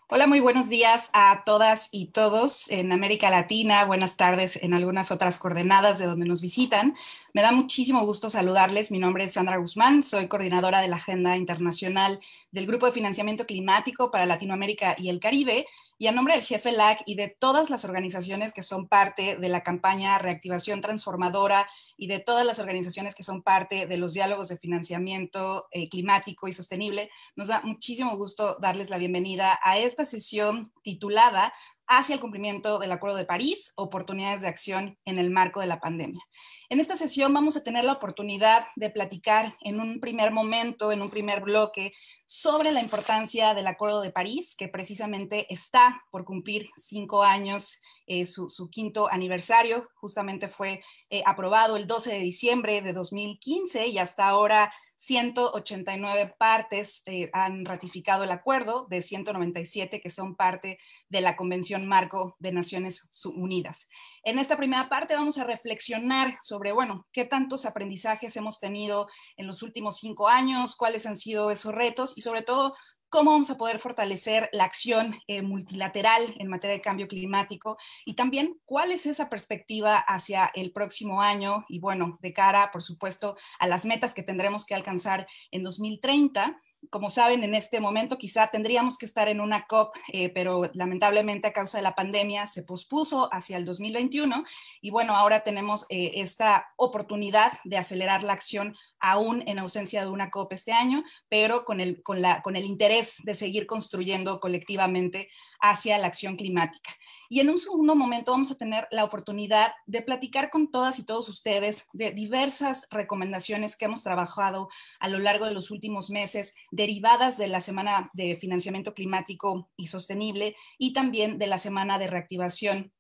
Hola, muy buenos días a todas y todos en América Latina. Buenas tardes en algunas otras coordenadas de donde nos visitan. Me da muchísimo gusto saludarles. Mi nombre es Sandra Guzmán, soy coordinadora de la Agenda Internacional del Grupo de Financiamiento Climático para Latinoamérica y el Caribe. Y a nombre del jefe LAC y de todas las organizaciones que son parte de la campaña Reactivación Transformadora y de todas las organizaciones que son parte de los diálogos de financiamiento climático y sostenible, nos da muchísimo gusto darles la bienvenida a esta sesión titulada Hacia el cumplimiento del Acuerdo de París, oportunidades de acción en el marco de la pandemia. En esta sesión vamos a tener la oportunidad de platicar en un primer momento, en un primer bloque, sobre la importancia del Acuerdo de París, que precisamente está por cumplir 5 años, su quinto aniversario. Justamente fue aprobado el 12 de diciembre de 2015 y hasta ahora 189 partes han ratificado el acuerdo, de 197 que son parte de la Convención Marco de Naciones Unidas. En esta primera parte vamos a reflexionar sobre, bueno, qué tantos aprendizajes hemos tenido en los últimos 5 años, cuáles han sido esos retos y sobre todo cómo vamos a poder fortalecer la acción multilateral en materia de cambio climático y también cuál es esa perspectiva hacia el próximo año y bueno, de cara, por supuesto, a las metas que tendremos que alcanzar en 2030. Como saben, en este momento quizá tendríamos que estar en una COP, pero lamentablemente a causa de la pandemia se pospuso hacia el 2021 y bueno, ahora tenemos esta oportunidad de acelerar la acción aún en ausencia de una COP este año, pero con el interés de seguir construyendo colectivamente hacia la acción climática. Y en un segundo momento vamos a tener la oportunidad de platicar con todas y todos ustedes de diversas recomendaciones que hemos trabajado a lo largo de los últimos meses, derivadas de la Semana de Financiamiento Climático y Sostenible y también de la Semana de Reactivación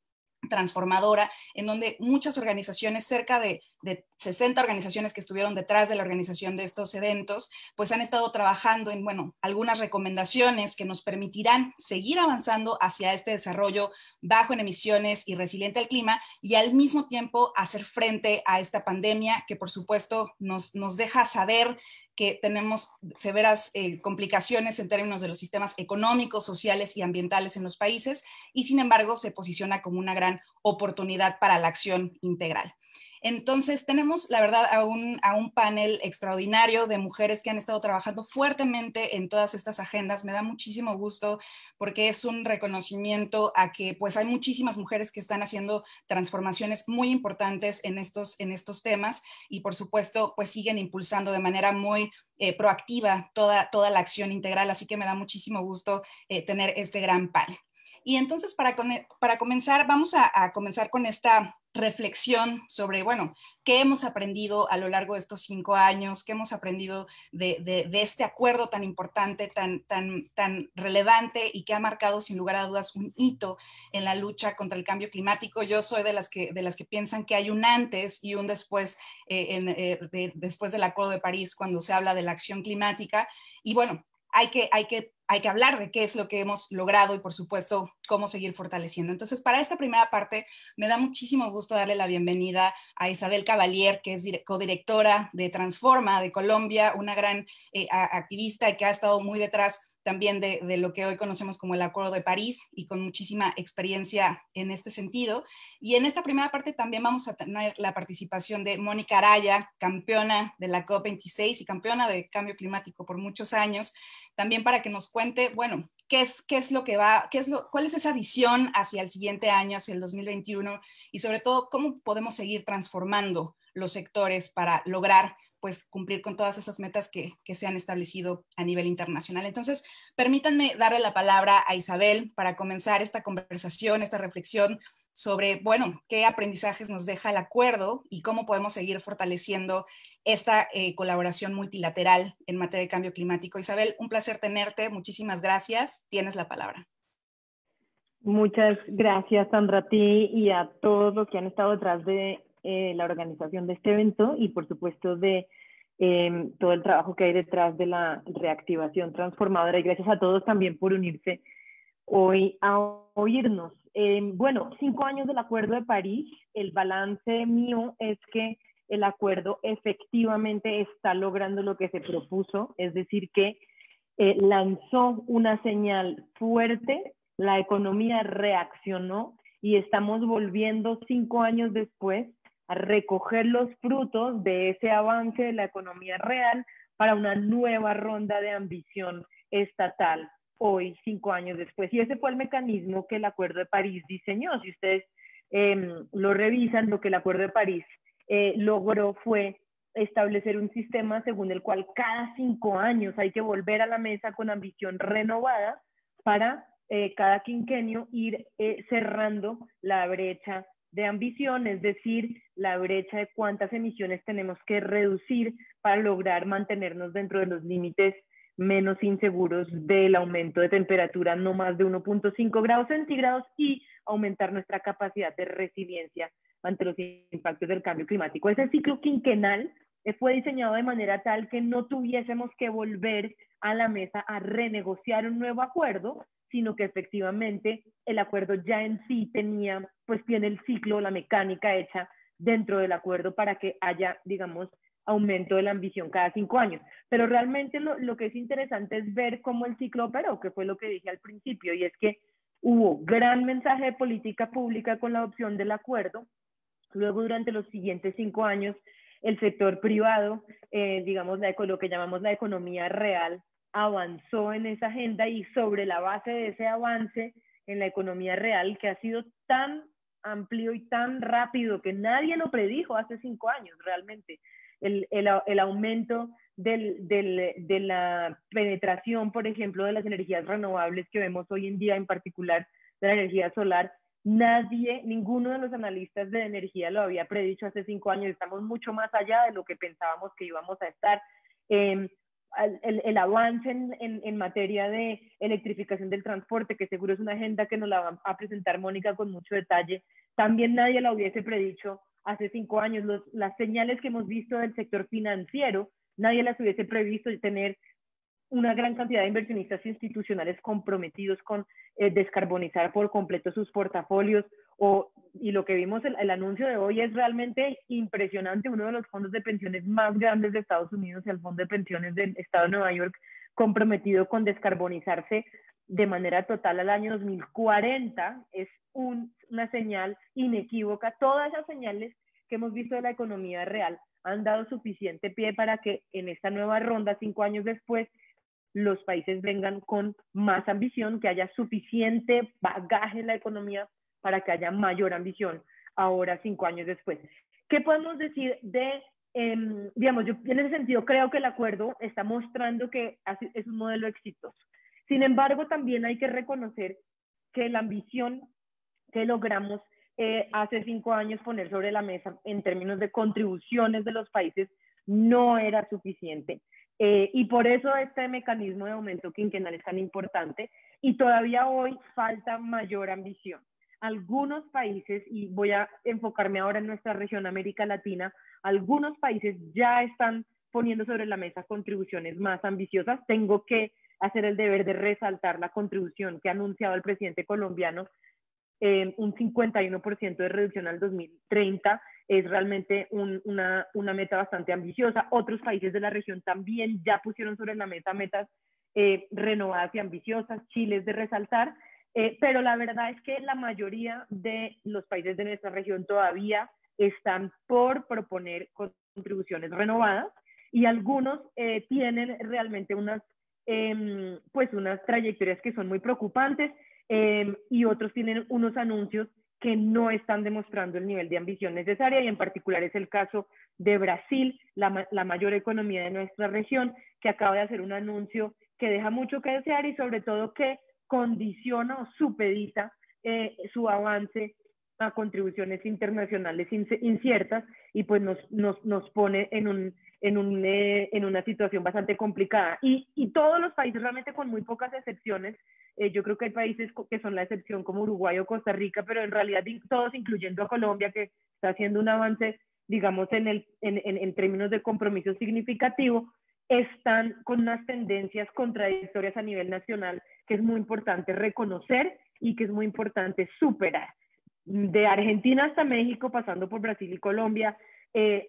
Transformadora, en donde muchas organizaciones, cerca de 60 organizaciones que estuvieron detrás de la organización de estos eventos, pues han estado trabajando en, bueno, algunas recomendaciones que nos permitirán seguir avanzando hacia este desarrollo bajo en emisiones y resiliente al clima y al mismo tiempo hacer frente a esta pandemia que por supuesto nos deja saber que tenemos severas complicaciones en términos de los sistemas económicos, sociales y ambientales en los países y sin embargo se posiciona como una gran oportunidad para la acción integral. Entonces tenemos, la verdad, a un panel extraordinario de mujeres que han estado trabajando fuertemente en todas estas agendas. Me da muchísimo gusto porque es un reconocimiento a que pues hay muchísimas mujeres que están haciendo transformaciones muy importantes en estos temas y por supuesto pues siguen impulsando de manera muy proactiva toda la acción integral. Así que me da muchísimo gusto tener este gran panel. Y entonces para comenzar, vamos a comenzar con esta reflexión sobre, bueno, qué hemos aprendido a lo largo de estos 5 años, qué hemos aprendido de este acuerdo tan importante, tan relevante y que ha marcado sin lugar a dudas un hito en la lucha contra el cambio climático. Yo soy de las que piensan que hay un antes y un después, después del Acuerdo de París, cuando se habla de la acción climática. Y bueno, hay que hablar de qué es lo que hemos logrado y, por supuesto, cómo seguir fortaleciendo. Entonces, para esta primera parte, me da muchísimo gusto darle la bienvenida a Isabel Cavalier, que es codirectora de Transforma de Colombia, una gran activista que ha estado muy detrás también de lo que hoy conocemos como el Acuerdo de París y con muchísima experiencia en este sentido. Y en esta primera parte también vamos a tener la participación de Mónica Araya, campeona de la COP26 y campeona de cambio climático por muchos años, también para que nos cuente, bueno, qué es lo que va, cuál es esa visión hacia el siguiente año, hacia el 2021 y sobre todo cómo podemos seguir transformando los sectores para lograr pues cumplir con todas esas metas que se han establecido a nivel internacional. Entonces, permítanme darle la palabra a Isabel para comenzar esta conversación, esta reflexión sobre, bueno, qué aprendizajes nos deja el acuerdo y cómo podemos seguir fortaleciendo esta colaboración multilateral en materia de cambio climático. Isabel, un placer tenerte. Muchísimas gracias. Tienes la palabra. Muchas gracias, Sandra, a ti y a todos los que han estado detrás de la organización de este evento y, por supuesto, de todo el trabajo que hay detrás de la reactivación transformadora. Y gracias a todos también por unirse hoy a oírnos. Bueno, 5 años del Acuerdo de París. El balance mío es que el acuerdo efectivamente está logrando lo que se propuso, es decir, que lanzó una señal fuerte, la economía reaccionó y estamos volviendo 5 años después a recoger los frutos de ese avance de la economía real para una nueva ronda de ambición estatal hoy, 5 años después. Y ese fue el mecanismo que el Acuerdo de París diseñó. Si ustedes lo revisan, lo que el Acuerdo de París logró fue establecer un sistema según el cual cada 5 años hay que volver a la mesa con ambición renovada para cada quinquenio ir cerrando la brecha de ambición, es decir, la brecha de cuántas emisiones tenemos que reducir para lograr mantenernos dentro de los límites menos inseguros del aumento de temperatura no más de 1.5 grados centígrados y aumentar nuestra capacidad de resiliencia ante los impactos del cambio climático. Ese ciclo quinquenal fue diseñado de manera tal que no tuviésemos que volver a la mesa a renegociar un nuevo acuerdo, sino que efectivamente el acuerdo ya en sí tiene el ciclo, la mecánica hecha dentro del acuerdo para que haya, digamos, aumento de la ambición cada 5 años. Pero realmente lo que es interesante es ver cómo el ciclo operó, que fue lo que dije al principio, y es que hubo gran mensaje de política pública con la adopción del acuerdo. Luego, durante los siguientes 5 años, el sector privado, digamos, lo que llamamos la economía real, avanzó en esa agenda y sobre la base de ese avance en la economía real, que ha sido tan amplio y tan rápido que nadie lo predijo hace 5 años realmente, el aumento de la penetración, por ejemplo, de las energías renovables que vemos hoy en día, en particular de la energía solar, ninguno de los analistas de energía lo había predicho hace 5 años. Estamos mucho más allá de lo que pensábamos que íbamos a estar. El avance en materia de electrificación del transporte, que seguro es una agenda que nos la va a presentar Mónica con mucho detalle, también nadie la hubiese predicho hace 5 años. Las señales que hemos visto del sector financiero, nadie las hubiese previsto, de tener una gran cantidad de inversionistas institucionales comprometidos con descarbonizar por completo sus portafolios. Y lo que vimos, el anuncio de hoy es realmente impresionante. Uno de los fondos de pensiones más grandes de Estados Unidos, el Fondo de Pensiones del Estado de Nueva York, comprometido con descarbonizarse de manera total al año 2040, es una señal inequívoca. Todas esas señales que hemos visto de la economía real han dado suficiente pie para que en esta nueva ronda, 5 años después, los países vengan con más ambición, que haya suficiente bagaje en la economía para que haya mayor ambición ahora, 5 años después. ¿Qué podemos decir de, digamos, yo en ese sentido creo que el acuerdo está mostrando que es un modelo exitoso? Sin embargo, también hay que reconocer que la ambición que logramos hace 5 años poner sobre la mesa en términos de contribuciones de los países no era suficiente. Y por eso este mecanismo de aumento quinquenal es tan importante y todavía hoy falta mayor ambición. Algunos países, y voy a enfocarme ahora en nuestra región América Latina, algunos países ya están poniendo sobre la mesa contribuciones más ambiciosas. Tengo que hacer el deber de resaltar la contribución que ha anunciado el presidente colombiano, un 51% de reducción al 2030, es realmente una meta bastante ambiciosa. Otros países de la región también ya pusieron sobre la mesa metas renovadas y ambiciosas. Chile es de resaltar, pero la verdad es que la mayoría de los países de nuestra región todavía están por proponer contribuciones renovadas y algunos tienen realmente unas trayectorias que son muy preocupantes. Y otros tienen unos anuncios que no están demostrando el nivel de ambición necesaria, y en particular es el caso de Brasil, la mayor economía de nuestra región, que acaba de hacer un anuncio que deja mucho que desear y sobre todo que condiciona o supedita su avance a contribuciones internacionales inciertas, y pues nos pone en una situación bastante complicada. Y todos los países, realmente con muy pocas excepciones, yo creo que hay países que son la excepción como Uruguay o Costa Rica, pero en realidad todos, incluyendo a Colombia, que está haciendo un avance, digamos, en términos de compromiso significativo, están con unas tendencias contradictorias a nivel nacional que es muy importante reconocer y que es muy importante superar. De Argentina hasta México, pasando por Brasil y Colombia,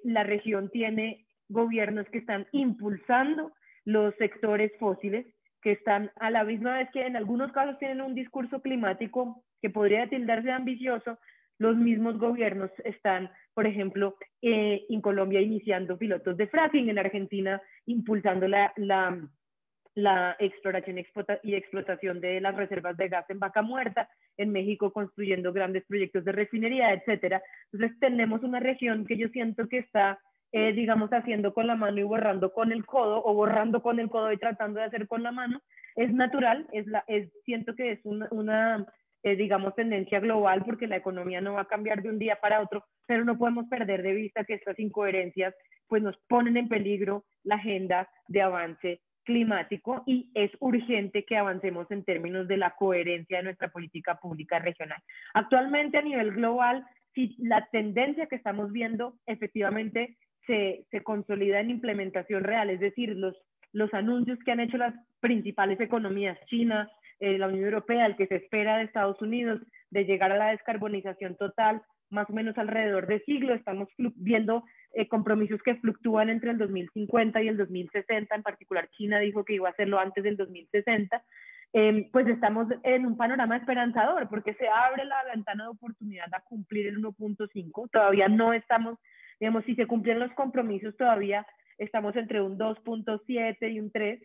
la región tiene gobiernos que están impulsando los sectores fósiles, que están a la misma vez que en algunos casos tienen un discurso climático que podría tildarse de ambicioso. Los mismos gobiernos están, por ejemplo, en Colombia iniciando pilotos de fracking, en Argentina impulsando la exploración y explotación de las reservas de gas en Vaca Muerta, en México construyendo grandes proyectos de refinería, etcétera. Entonces tenemos una región que yo siento que está, digamos, haciendo con la mano y borrando con el codo, o borrando con el codo y tratando de hacer con la mano. Es natural, siento que es una digamos, tendencia global, porque la economía no va a cambiar de un día para otro, pero no podemos perder de vista que estas incoherencias pues nos ponen en peligro la agenda de avance climático, y es urgente que avancemos en términos de la coherencia de nuestra política pública regional. Actualmente a nivel global, si la tendencia que estamos viendo efectivamente se consolida en implementación real, es decir, los anuncios que han hecho las principales economías, China, la Unión Europea, el que se espera de Estados Unidos, de llegar a la descarbonización total, más o menos alrededor de siglo. Estamos viendo compromisos que fluctúan entre el 2050 y el 2060, en particular China dijo que iba a hacerlo antes del 2060, pues estamos en un panorama esperanzador, porque se abre la ventana de oportunidad a cumplir el 1.5, todavía no estamos, digamos, si se cumplen los compromisos, todavía estamos entre un 2.7 y un 3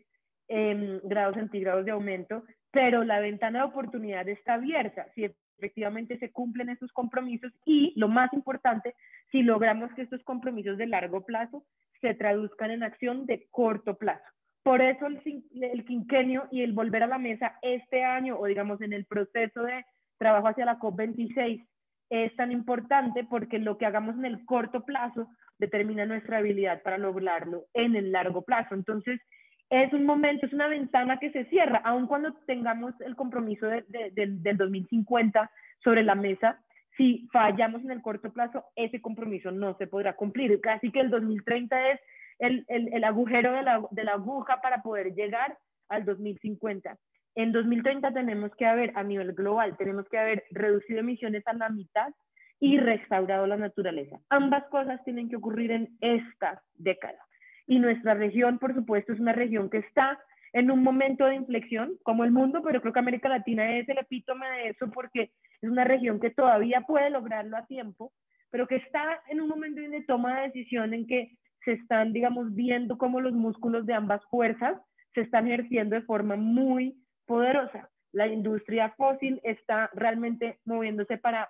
grados centígrados de aumento, pero la ventana de oportunidad está abierta si efectivamente se cumplen esos compromisos, y lo más importante, si logramos que estos compromisos de largo plazo se traduzcan en acción de corto plazo. Por eso el quinquenio y el volver a la mesa este año, o digamos en el proceso de trabajo hacia la COP26, es tan importante, porque lo que hagamos en el corto plazo determina nuestra habilidad para lograrlo en el largo plazo. Entonces, es un momento, es una ventana que se cierra, aun cuando tengamos el compromiso del 2050 sobre la mesa. Si fallamos en el corto plazo, ese compromiso no se podrá cumplir. Casi que el 2030 es el agujero de la aguja para poder llegar al 2050. En 2030 tenemos que haber, a nivel global, tenemos que haber reducido emisiones a la mitad y restaurado la naturaleza. Ambas cosas tienen que ocurrir en esta década. Y nuestra región, por supuesto, es una región que está en un momento de inflexión, como el mundo, pero creo que América Latina es el epítome de eso, porque es una región que todavía puede lograrlo a tiempo, pero que está en un momento de toma de decisión en que se están, digamos, viendo cómo los músculos de ambas fuerzas se están ejerciendo de forma muy poderosa. La industria fósil está realmente moviéndose para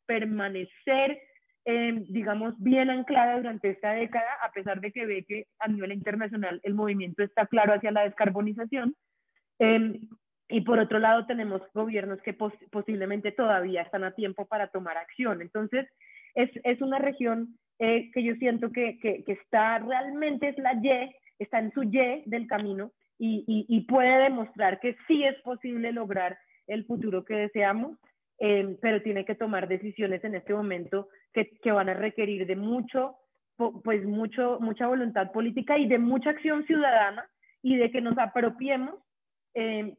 permanecer digamos, bien anclada durante esta década, a pesar de que ve que a nivel internacional el movimiento está claro hacia la descarbonización. Y por otro lado tenemos gobiernos que posiblemente todavía están a tiempo para tomar acción. Entonces, es una región que yo siento que está realmente, está en su Y del camino, y puede demostrar que sí es posible lograr el futuro que deseamos. Pero tiene que tomar decisiones en este momento que van a requerir de mucha voluntad política y de mucha acción ciudadana, y de que nos apropiemos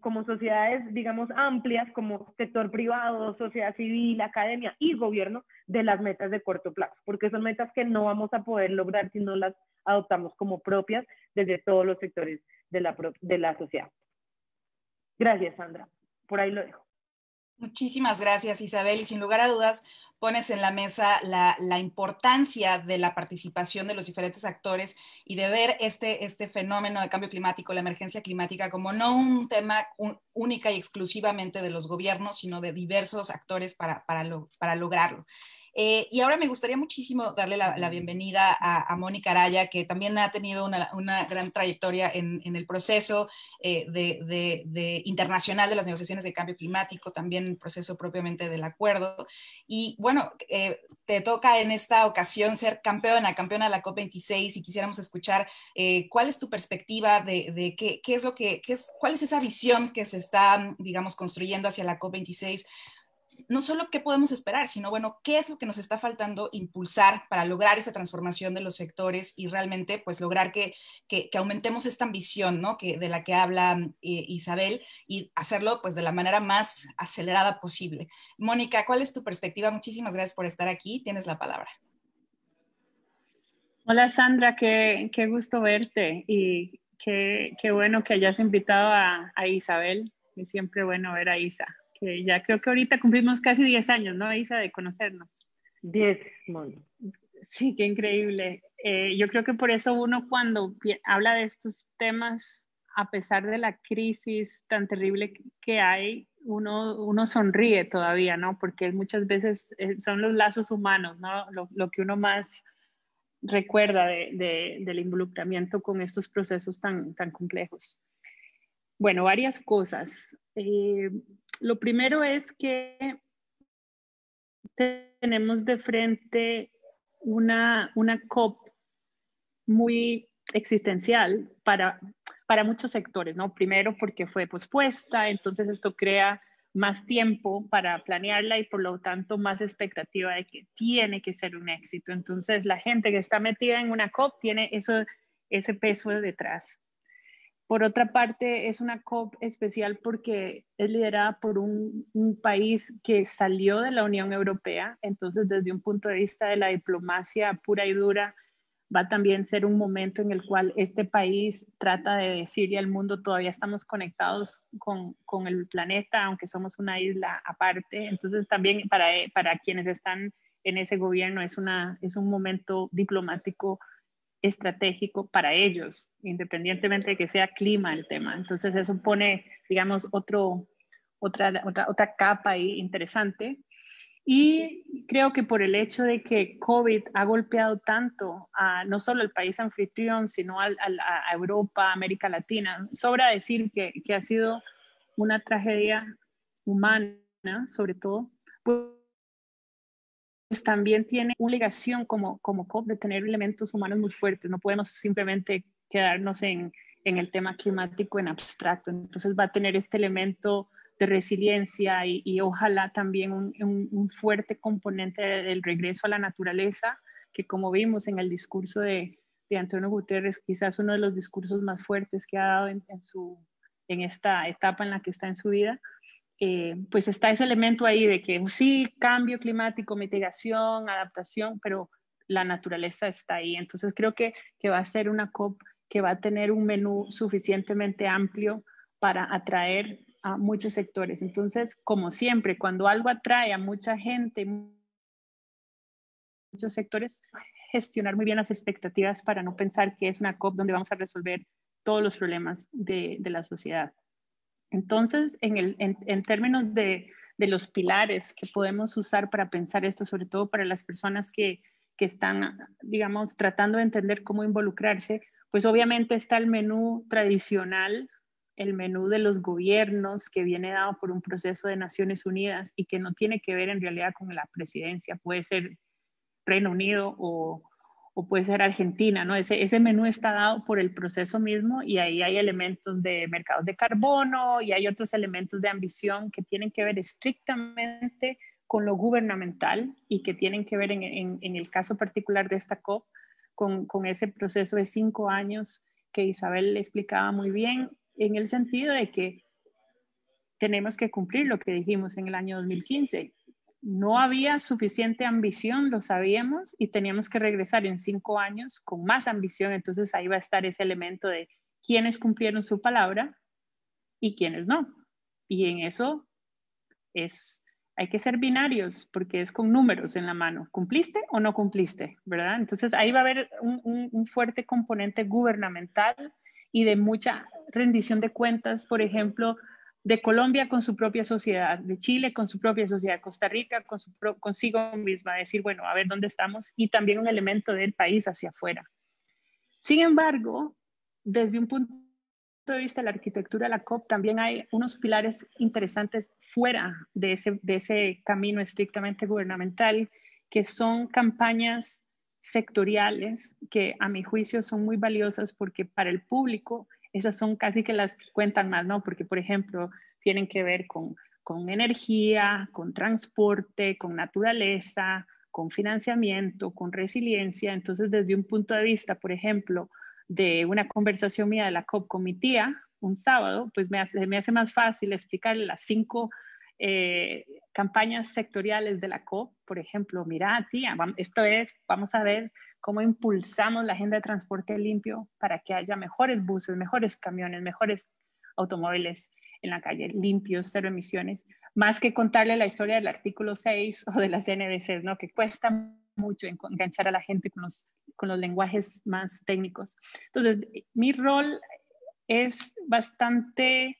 como sociedades, digamos, amplias, como sector privado, sociedad civil, academia y gobierno, de las metas de corto plazo, porque son metas que no vamos a poder lograr si no las adoptamos como propias desde todos los sectores de la sociedad. Gracias, Sandra. Por ahí lo dejo. Muchísimas gracias, Isabel. Sin lugar a dudas, pones en la mesa la importancia de la participación de los diferentes actores y de ver este fenómeno de cambio climático, la emergencia climática, como no un tema única y exclusivamente de los gobiernos, sino de diversos actores para lograrlo. Y ahora me gustaría muchísimo darle la bienvenida a Mónica Araya, que también ha tenido una gran trayectoria en el proceso internacional de las negociaciones de cambio climático, también el proceso propiamente del acuerdo. Y bueno, te toca en esta ocasión ser campeona de la COP26, y quisiéramos escuchar cuál es tu perspectiva de cuál es esa visión que se está, digamos, construyendo hacia la COP26. No solo qué podemos esperar, sino, bueno, qué es lo que nos está faltando impulsar para lograr esa transformación de los sectores y realmente, pues, lograr que aumentemos esta ambición, ¿no? De la que habla Isabel, y hacerlo, pues, de la manera más acelerada posible. Mónica, ¿cuál es tu perspectiva? Muchísimas gracias por estar aquí. Tienes la palabra. Hola, Sandra, qué gusto verte, y qué bueno que hayas invitado a Isabel. Es siempre bueno ver a Isa, que ya creo que ahorita cumplimos casi 10 años, ¿no, Isa, de conocernos? 10, Moni. Sí, qué increíble. Yo creo que por eso uno cuando habla de estos temas, a pesar de la crisis tan terrible que hay, uno sonríe todavía, ¿no? Porque muchas veces son los lazos humanos, ¿no? Lo que uno más recuerda del involucramiento con estos procesos tan complejos. Bueno, varias cosas. Lo primero es que tenemos de frente una COP muy existencial para muchos sectores, ¿no? Primero porque fue pospuesta, entonces esto crea más tiempo para planearla y por lo tanto más expectativa de que tiene que ser un éxito. Entonces la gente que está metida en una COP tiene ese peso detrás. Por otra parte, es una COP especial porque es liderada por un país que salió de la Unión Europea, entonces desde un punto de vista de la diplomacia pura y dura, va a también ser un momento en el cual este país trata de decirle al mundo todavía estamos conectados con el planeta, aunque somos una isla aparte. Entonces también para quienes están en ese gobierno es un momento diplomático estratégico para ellos, independientemente de que sea clima el tema. Entonces eso pone, digamos, otra capa ahí interesante. Y creo que por el hecho de que COVID ha golpeado tanto a no solo al país anfitrión, sino a Europa, América Latina, sobra decir que ha sido una tragedia humana, sobre todo, pues también tiene una obligación como COP de tener elementos humanos muy fuertes. No podemos simplemente quedarnos en el tema climático en abstracto. Entonces va a tener este elemento de resiliencia y ojalá también un fuerte componente del regreso a la naturaleza, que como vimos en el discurso de Antonio Guterres, quizás uno de los discursos más fuertes que ha dado en esta etapa en la que está en su vida, pues está ese elemento ahí de que sí, cambio climático, mitigación, adaptación, pero la naturaleza está ahí. Entonces creo que va a ser una COP que va a tener un menú suficientemente amplio para atraer a muchos sectores. Entonces, como siempre, cuando algo atrae a mucha gente, muchos sectores, gestionar muy bien las expectativas para no pensar que es una COP donde vamos a resolver todos los problemas de la sociedad. Entonces, en términos de los pilares que podemos usar para pensar esto, sobre todo para las personas que están, digamos, tratando de entender cómo involucrarse, pues obviamente está el menú tradicional, el menú de los gobiernos que viene dado por un proceso de Naciones Unidas y que no tiene que ver en realidad con la presidencia, puede ser Reino Unido o puede ser Argentina, ¿no? Ese menú está dado por el proceso mismo y ahí hay elementos de mercados de carbono y hay otros elementos de ambición que tienen que ver estrictamente con lo gubernamental y que tienen que ver en el caso particular de esta COP con ese proceso de 5 años que Isabel le explicaba muy bien, en el sentido de que tenemos que cumplir lo que dijimos en el año 2015. No había suficiente ambición, lo sabíamos, y teníamos que regresar en 5 años con más ambición. Entonces ahí va a estar ese elemento de quiénes cumplieron su palabra y quiénes no. Y en eso hay que ser binarios porque es con números en la mano. ¿Cumpliste o no cumpliste? ¿Verdad? Entonces ahí va a haber un fuerte componente gubernamental y de mucha rendición de cuentas, por ejemplo, de Colombia con su propia sociedad, de Chile con su propia sociedad, Costa Rica consigo misma, decir, bueno, a ver dónde estamos, y también un elemento del país hacia afuera. Sin embargo, desde un punto de vista de la arquitectura de la COP, también hay unos pilares interesantes fuera de ese camino estrictamente gubernamental, que son campañas sectoriales que a mi juicio son muy valiosas porque para el público esas son casi que las que cuentan más, ¿no? Porque, por ejemplo, tienen que ver con energía, con transporte, con naturaleza, con financiamiento, con resiliencia. Entonces, desde un punto de vista, por ejemplo, de una conversación mía de la COP con mi tía un sábado, pues me hace más fácil explicarle las 5 campañas sectoriales de la COP. Por ejemplo, mira tía, vamos a ver cómo impulsamos la agenda de transporte limpio para que haya mejores buses, mejores camiones, mejores automóviles en la calle, limpios, cero emisiones, más que contarle la historia del artículo 6 o de las NDCs, ¿no? Que cuesta mucho enganchar a la gente con los lenguajes más técnicos. Entonces, mi rol es bastante,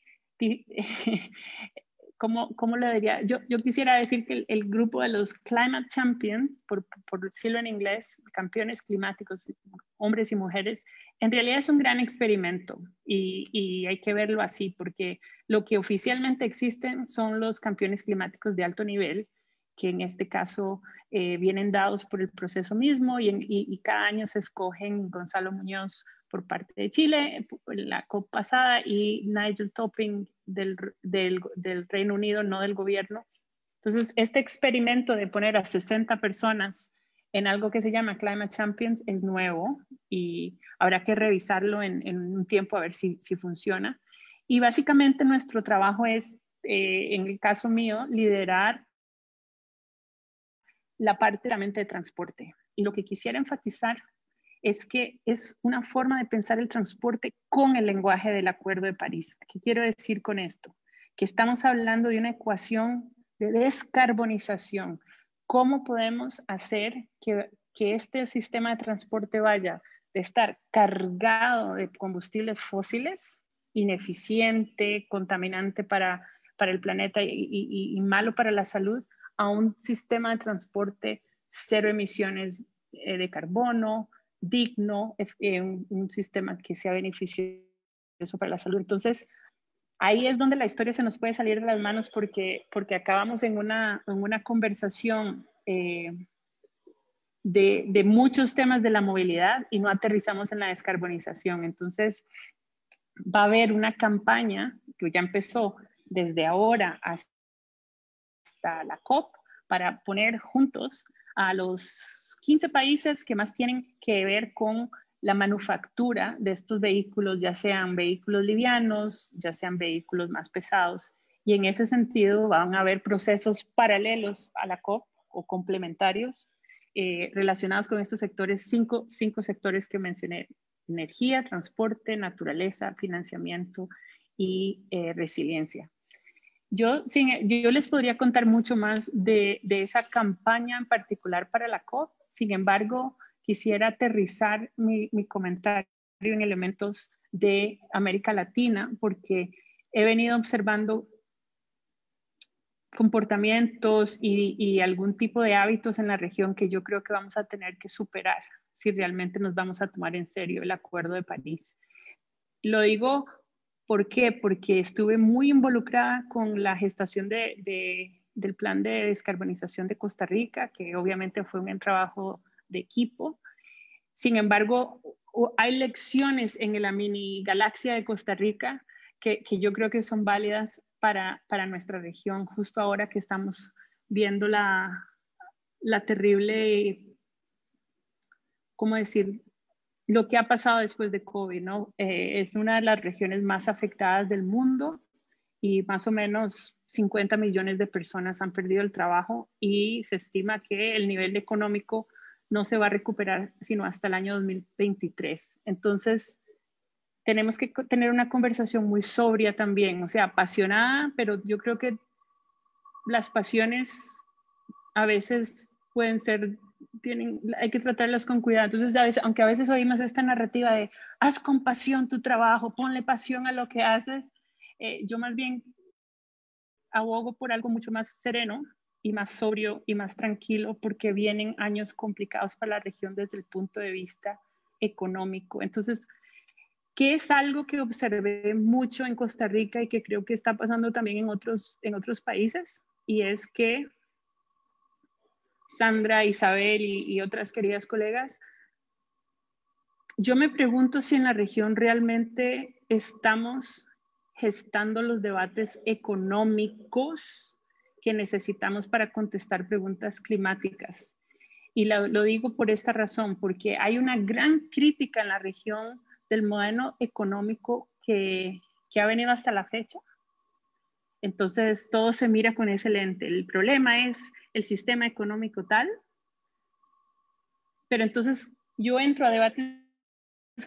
¿cómo le diría? Yo quisiera decir que el grupo de los Climate Champions, por decirlo en inglés, campeones climáticos, hombres y mujeres, en realidad es un gran experimento y hay que verlo así, porque lo que oficialmente existen son los campeones climáticos de alto nivel, que en este caso vienen dados por el proceso mismo y cada año se escogen Gonzalo Muñoz por parte de Chile, la COP pasada, y Nigel Topping del Reino Unido, no del gobierno. Entonces, este experimento de poner a 60 personas en algo que se llama Climate Champions es nuevo y habrá que revisarlo en un tiempo a ver si funciona. Y básicamente nuestro trabajo es, en el caso mío, liderar la parte realmente de transporte. Y lo que quisiera enfatizar es que es una forma de pensar el transporte con el lenguaje del Acuerdo de París. ¿Qué quiero decir con esto? Que estamos hablando de una ecuación de descarbonización. ¿Cómo podemos hacer que este sistema de transporte vaya de estar cargado de combustibles fósiles, ineficiente, contaminante para el planeta y malo para la salud, a un sistema de transporte cero emisiones de carbono, digno, un sistema que sea beneficioso para la salud? Entonces, ahí es donde la historia se nos puede salir de las manos porque acabamos en una conversación de muchos temas de la movilidad y no aterrizamos en la descarbonización. Entonces, va a haber una campaña que ya empezó desde ahora hasta la COP para poner juntos a los 15 países que más tienen que ver con la manufactura de estos vehículos, ya sean vehículos livianos, ya sean vehículos más pesados. Y en ese sentido van a haber procesos paralelos a la COP o complementarios relacionados con estos sectores, cinco sectores que mencioné: energía, transporte, naturaleza, financiamiento y resiliencia. Yo les podría contar mucho más de esa campaña en particular para la COP. Sin embargo, quisiera aterrizar mi comentario en elementos de América Latina, porque he venido observando comportamientos y algún tipo de hábitos en la región que yo creo que vamos a tener que superar si realmente nos vamos a tomar en serio el Acuerdo de París. Lo digo, ¿por qué? Porque estuve muy involucrada con la gestación del plan de descarbonización de Costa Rica, que obviamente fue un trabajo de equipo. Sin embargo, hay lecciones en la mini galaxia de Costa Rica que yo creo que son válidas para nuestra región, justo ahora que estamos viendo la terrible, ¿cómo decir?, lo que ha pasado después de COVID, ¿no? Es una de las regiones más afectadas del mundo y más o menos 50 millones de personas han perdido el trabajo y se estima que el nivel económico no se va a recuperar sino hasta el año 2023. Entonces, tenemos que tener una conversación muy sobria también, o sea, apasionada, pero yo creo que las pasiones a veces pueden ser, hay que tratarlas con cuidado. Entonces, aunque a veces oímos esta narrativa de haz con pasión tu trabajo, ponle pasión a lo que haces, yo más bien abogo por algo mucho más sereno y más sobrio y más tranquilo, porque vienen años complicados para la región desde el punto de vista económico. Entonces, ¿qué es algo que observé mucho en Costa Rica y que creo que está pasando también en otros países? Y es que Sandra, Isabel y otras queridas colegas, yo me pregunto si en la región realmente estamos gestando los debates económicos que necesitamos para contestar preguntas climáticas. Y lo digo por esta razón, porque hay una gran crítica en la región del modelo económico que ha venido hasta la fecha. Entonces, todo se mira con ese lente. El problema es el sistema económico tal, pero entonces, yo entro a debates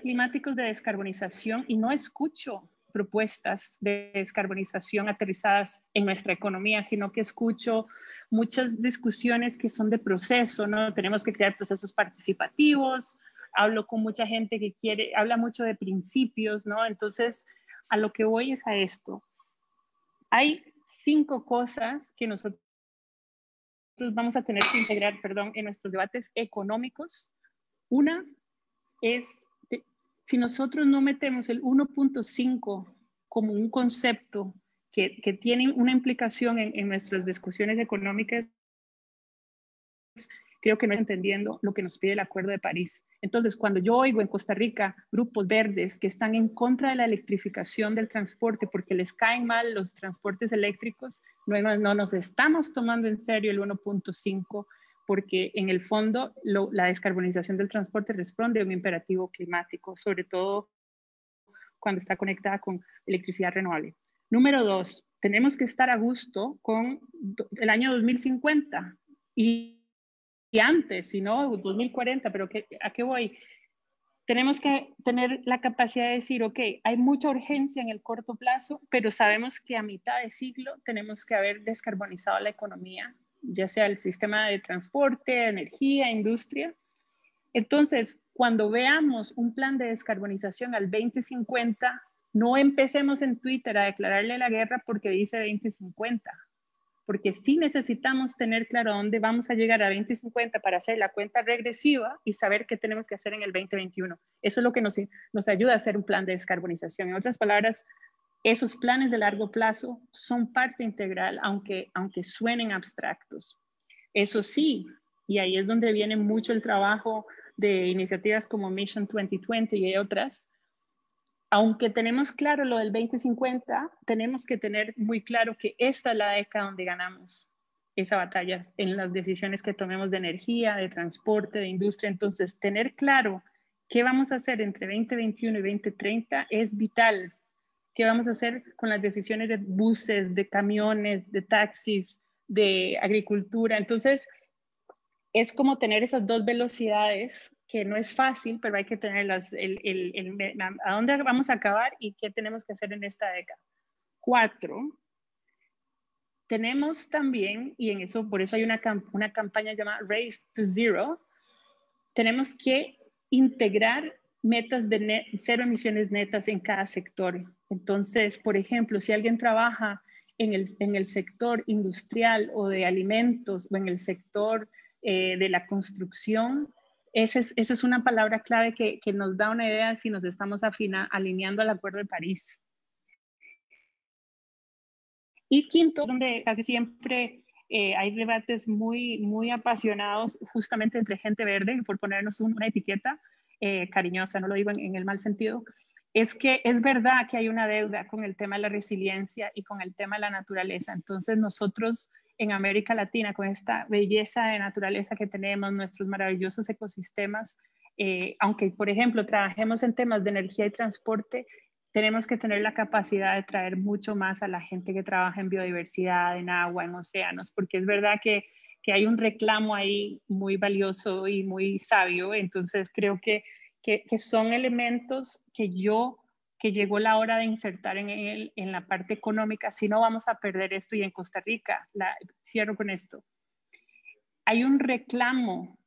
climáticos de descarbonización y no escucho propuestas de descarbonización aterrizadas en nuestra economía, sino que escucho muchas discusiones que son de proceso, ¿no? Tenemos que crear procesos participativos, hablo con mucha gente que habla mucho de principios, ¿no? Entonces, a lo que voy es a esto. Hay 5 cosas que nosotros vamos a tener que integrar, perdón, en nuestros debates económicos. Una es, si nosotros no metemos el 1.5 como un concepto que tiene una implicación en nuestras discusiones económicas, creo que no entendiendo lo que nos pide el Acuerdo de París. Entonces, cuando yo oigo en Costa Rica grupos verdes que están en contra de la electrificación del transporte porque les caen mal los transportes eléctricos, no nos estamos tomando en serio el 1.5 porque en el fondo la descarbonización del transporte responde a un imperativo climático, sobre todo cuando está conectada con electricidad renovable. Número 2, tenemos que estar a gusto con el año 2050 y antes, si no 2040, pero ¿a qué voy? Tenemos que tener la capacidad de decir, ok, hay mucha urgencia en el corto plazo, pero sabemos que a mitad de siglo tenemos que haber descarbonizado la economía, ya sea el sistema de transporte, energía, industria. Entonces, cuando veamos un plan de descarbonización al 2050, no empecemos en Twitter a declararle la guerra porque dice 2050. Porque sí necesitamos tener claro a dónde vamos a llegar a 2050 para hacer la cuenta regresiva y saber qué tenemos que hacer en el 2021. Eso es lo que nos ayuda a hacer un plan de descarbonización. En otras palabras, esos planes de largo plazo son parte integral, aunque suenen abstractos. Eso sí, y ahí es donde viene mucho el trabajo de iniciativas como Mission 2020 y otras, aunque tenemos claro lo del 2050, tenemos que tener muy claro que esta es la década donde ganamos esa batalla en las decisiones que tomemos de energía, de transporte, de industria. Entonces, tener claro qué vamos a hacer entre 2021 y 2030 es vital. ¿Qué vamos a hacer con las decisiones de buses, de camiones, de taxis, de agricultura? Entonces, es como tener esas dos velocidades que no es fácil, pero hay que tenerlas, a dónde vamos a acabar y qué tenemos que hacer en esta década. 4, tenemos también, y en eso, por eso hay una campaña llamada Race to Zero, tenemos que integrar metas de cero emisiones netas en cada sector. Entonces, por ejemplo, si alguien trabaja en el sector industrial o de alimentos o en el sector de la construcción, esa es una palabra clave que nos da una idea si nos estamos alineando al Acuerdo de París. Y quinto, donde casi siempre hay debates muy apasionados justamente entre gente verde, por ponernos una etiqueta cariñosa, no lo digo en el mal sentido, es que es verdad que hay una deuda con el tema de la resiliencia y con el tema de la naturaleza. Entonces nosotros en América Latina, con esta belleza de naturaleza que tenemos, nuestros maravillosos ecosistemas, aunque por ejemplo trabajemos en temas de energía y transporte, tenemos que tener la capacidad de traer mucho más a la gente que trabaja en biodiversidad, en agua, en océanos, porque es verdad que hay un reclamo ahí muy valioso y muy sabio. Entonces creo que son elementos que llegó la hora de insertar en la parte económica, si no vamos a perder esto. Y en Costa Rica, cierro con esto, hay un reclamo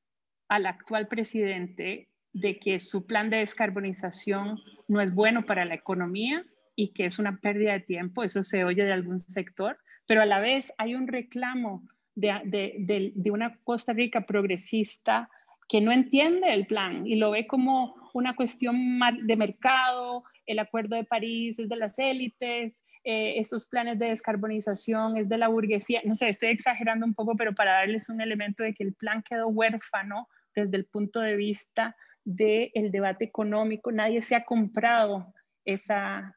al actual presidente de que su plan de descarbonización no es bueno para la economía y que es una pérdida de tiempo, eso se oye de algún sector, pero a la vez hay un reclamo de una Costa Rica progresista que no entiende el plan y lo ve como una cuestión de mercado. El Acuerdo de París es de las élites, esos planes de descarbonización es de la burguesía. No sé, estoy exagerando un poco, pero para darles un elemento de que el plan quedó huérfano desde el punto de vista del debate económico. Nadie se ha comprado esa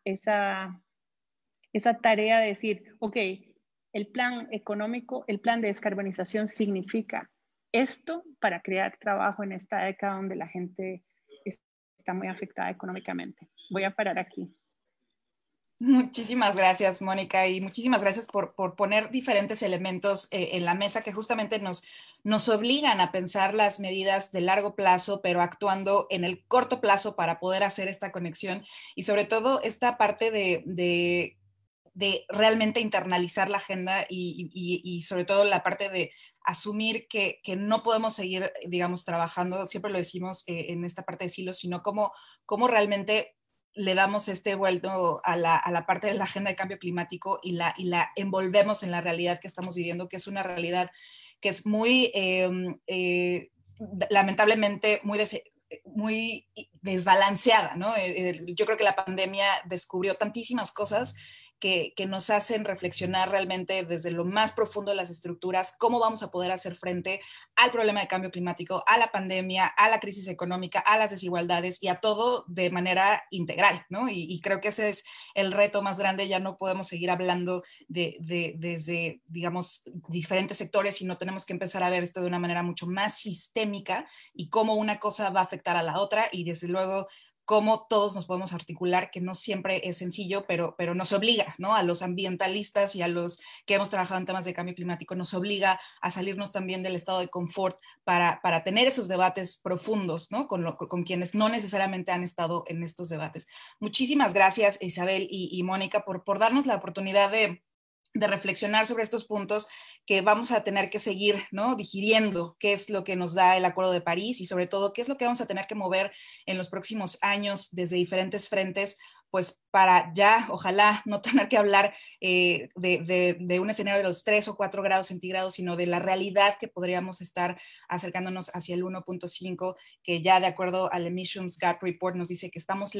tarea de decir, ok, el plan económico, el plan de descarbonización significa esto para crear trabajo en esta década donde la gente está muy afectada económicamente. Voy a parar aquí. Muchísimas gracias, Mónica, y muchísimas gracias por poner diferentes elementos en la mesa que justamente nos obligan a pensar las medidas de largo plazo, pero actuando en el corto plazo para poder hacer esta conexión y sobre todo esta parte de realmente internalizar la agenda y sobre todo la parte de asumir que no podemos seguir, digamos, trabajando, siempre lo decimos en esta parte de silos, sino cómo realmente le damos este vuelto a la parte de la agenda de cambio climático y la envolvemos en la realidad que estamos viviendo, que es una realidad que es muy, lamentablemente, muy desbalanceada, ¿no? Yo creo que la pandemia descubrió tantísimas cosas que nos hacen reflexionar realmente desde lo más profundo de las estructuras, cómo vamos a poder hacer frente al problema de cambio climático, a la pandemia, a la crisis económica, a las desigualdades y a todo de manera integral, ¿no? Y creo que ese es el reto más grande, ya no podemos seguir hablando desde, digamos, diferentes sectores, sino tenemos que empezar a ver esto de una manera mucho más sistémica y cómo una cosa va a afectar a la otra y desde luego cómo todos nos podemos articular, que no siempre es sencillo, pero nos obliga, ¿no? A los ambientalistas y a los que hemos trabajado en temas de cambio climático, nos obliga a salirnos también del estado de confort para tener esos debates profundos, ¿no? Con quienes no necesariamente han estado en estos debates. Muchísimas gracias, Isabel y Mónica, por darnos la oportunidad de reflexionar sobre estos puntos que vamos a tener que seguir, ¿no? Digiriendo qué es lo que nos da el Acuerdo de París y sobre todo qué es lo que vamos a tener que mover en los próximos años desde diferentes frentes, pues para ya, ojalá, no tener que hablar de un escenario de los 3 o 4 grados centígrados, sino de la realidad que podríamos estar acercándonos hacia el 1.5, que ya de acuerdo al Emissions Gap Report nos dice que estamos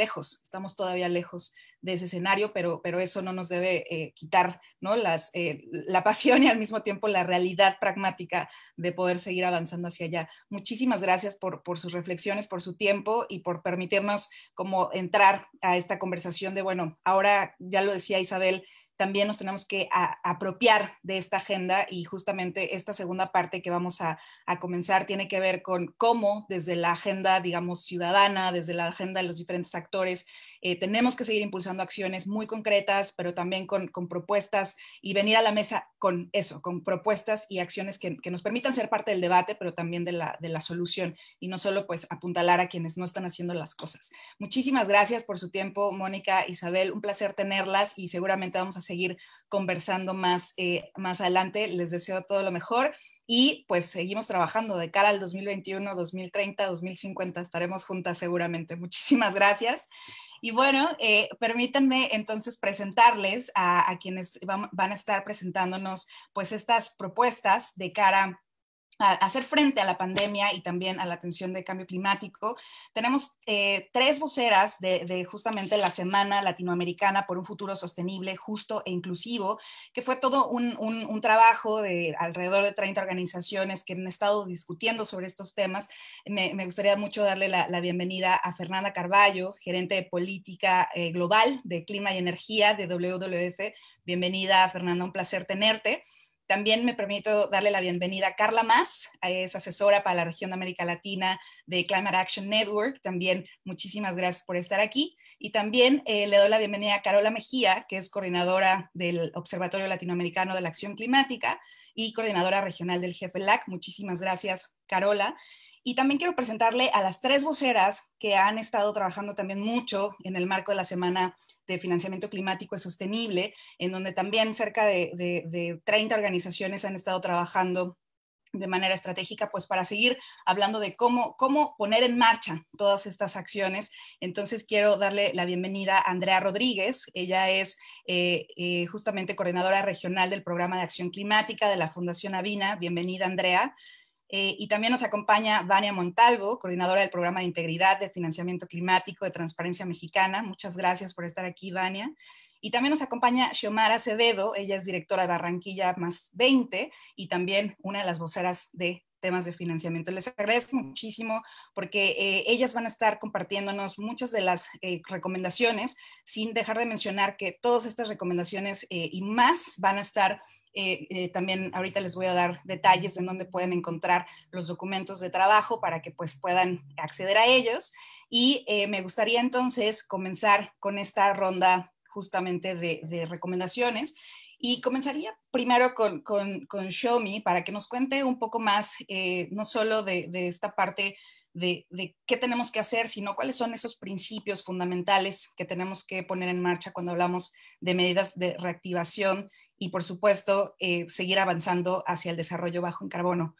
todavía lejos de ese escenario, pero eso no nos debe quitar, ¿no? La pasión y al mismo tiempo la realidad pragmática de poder seguir avanzando hacia allá. Muchísimas gracias por sus reflexiones, por su tiempo y por permitirnos como entrar a esta conversación de, bueno, ahora ya lo decía Isabel, también nos tenemos que apropiar de esta agenda y justamente esta segunda parte que vamos a comenzar tiene que ver con cómo desde la agenda, digamos, ciudadana, desde la agenda de los diferentes actores, tenemos que seguir impulsando acciones muy concretas, pero también con propuestas y venir a la mesa con eso, con propuestas y acciones que nos permitan ser parte del debate, pero también de la solución y no solo pues apuntalar a quienes no están haciendo las cosas. Muchísimas gracias por su tiempo, Mónica, Isabel, un placer tenerlas y seguramente vamos a seguir conversando más adelante. Les deseo todo lo mejor y pues seguimos trabajando de cara al 2021, 2030, 2050. Estaremos juntas seguramente. Muchísimas gracias. Y bueno, permítanme entonces presentarles a quienes van a estar presentándonos pues estas propuestas de cara a hacer frente a la pandemia y también a la atención de cambio climático. Tenemos 3 voceras de justamente la Semana Latinoamericana por un Futuro Sostenible, Justo e Inclusivo, que fue todo un trabajo de alrededor de 30 organizaciones que han estado discutiendo sobre estos temas. Me gustaría mucho darle la bienvenida a Fernanda Carballo, gerente de política global de clima y energía de WWF. Bienvenida, Fernanda, un placer tenerte. También me permito darle la bienvenida a Carla Mas, es asesora para la región de América Latina de Climate Action Network. También muchísimas gracias por estar aquí. Y también le doy la bienvenida a Carola Mejía, que es coordinadora del Observatorio Latinoamericano de la Acción Climática y coordinadora regional del GFLAC. Muchísimas gracias, Carola. Y también quiero presentarle a las 3 voceras que han estado trabajando también mucho en el marco de la Semana de Financiamiento Climático y Sostenible, en donde también cerca de 30 organizaciones han estado trabajando de manera estratégica, pues para seguir hablando de cómo poner en marcha todas estas acciones. Entonces quiero darle la bienvenida a Andrea Rodríguez. Ella es justamente coordinadora regional del Programa de Acción Climática de la Fundación Avina. Bienvenida, Andrea. Y también nos acompaña Vania Montalvo, coordinadora del Programa de Integridad de Financiamiento Climático de Transparencia Mexicana. Muchas gracias por estar aquí, Vania. Y también nos acompaña Xiomara Acevedo, ella es directora de Barranquilla Más 20 y también una de las voceras de temas de financiamiento. Les agradezco muchísimo porque ellas van a estar compartiéndonos muchas de las recomendaciones, sin dejar de mencionar que todas estas recomendaciones y más van a estar también ahorita les voy a dar detalles de dónde pueden encontrar los documentos de trabajo para que pues puedan acceder a ellos. Y me gustaría entonces comenzar con esta ronda justamente de recomendaciones. Y comenzaría primero con Xiaomi para que nos cuente un poco más, no solo de esta parte de qué tenemos que hacer, sino cuáles son esos principios fundamentales que tenemos que poner en marcha cuando hablamos de medidas de reactivación y, por supuesto, seguir avanzando hacia el desarrollo bajo en carbono.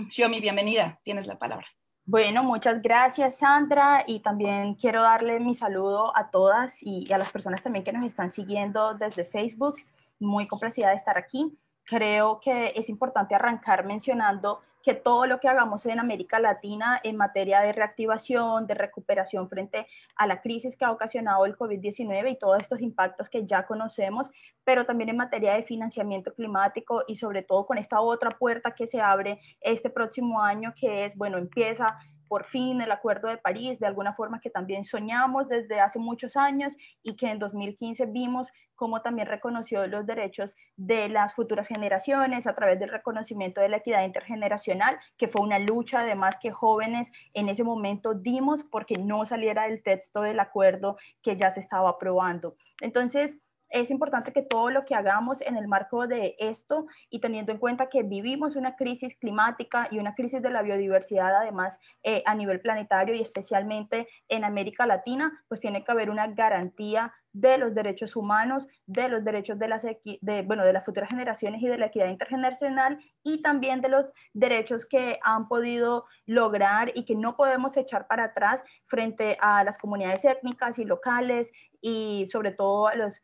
Xiaomi, bienvenida, tienes la palabra. Bueno, muchas gracias, Sandra, y también quiero darle mi saludo a todas y a las personas también que nos están siguiendo desde Facebook. Muy complacida de estar aquí. Creo que es importante arrancar mencionando que todo lo que hagamos en América Latina en materia de reactivación, de recuperación frente a la crisis que ha ocasionado el COVID-19 y todos estos impactos que ya conocemos, pero también en materia de financiamiento climático y sobre todo con esta otra puerta que se abre este próximo año, que es, bueno, empieza por fin el Acuerdo de París, de alguna forma que también soñamos desde hace muchos años y que en 2015 vimos cómo también reconoció los derechos de las futuras generaciones a través del reconocimiento de la equidad intergeneracional, que fue una lucha además que jóvenes en ese momento dimos porque no saliera del texto del acuerdo que ya se estaba aprobando. Entonces, es importante que todo lo que hagamos en el marco de esto y teniendo en cuenta que vivimos una crisis climática y una crisis de la biodiversidad además a nivel planetario y especialmente en América Latina, pues tiene que haber una garantía de los derechos humanos, de los derechos de las futuras generaciones y de la equidad intergeneracional y también de los derechos que han podido lograr y que no podemos echar para atrás frente a las comunidades étnicas y locales y sobre todo a las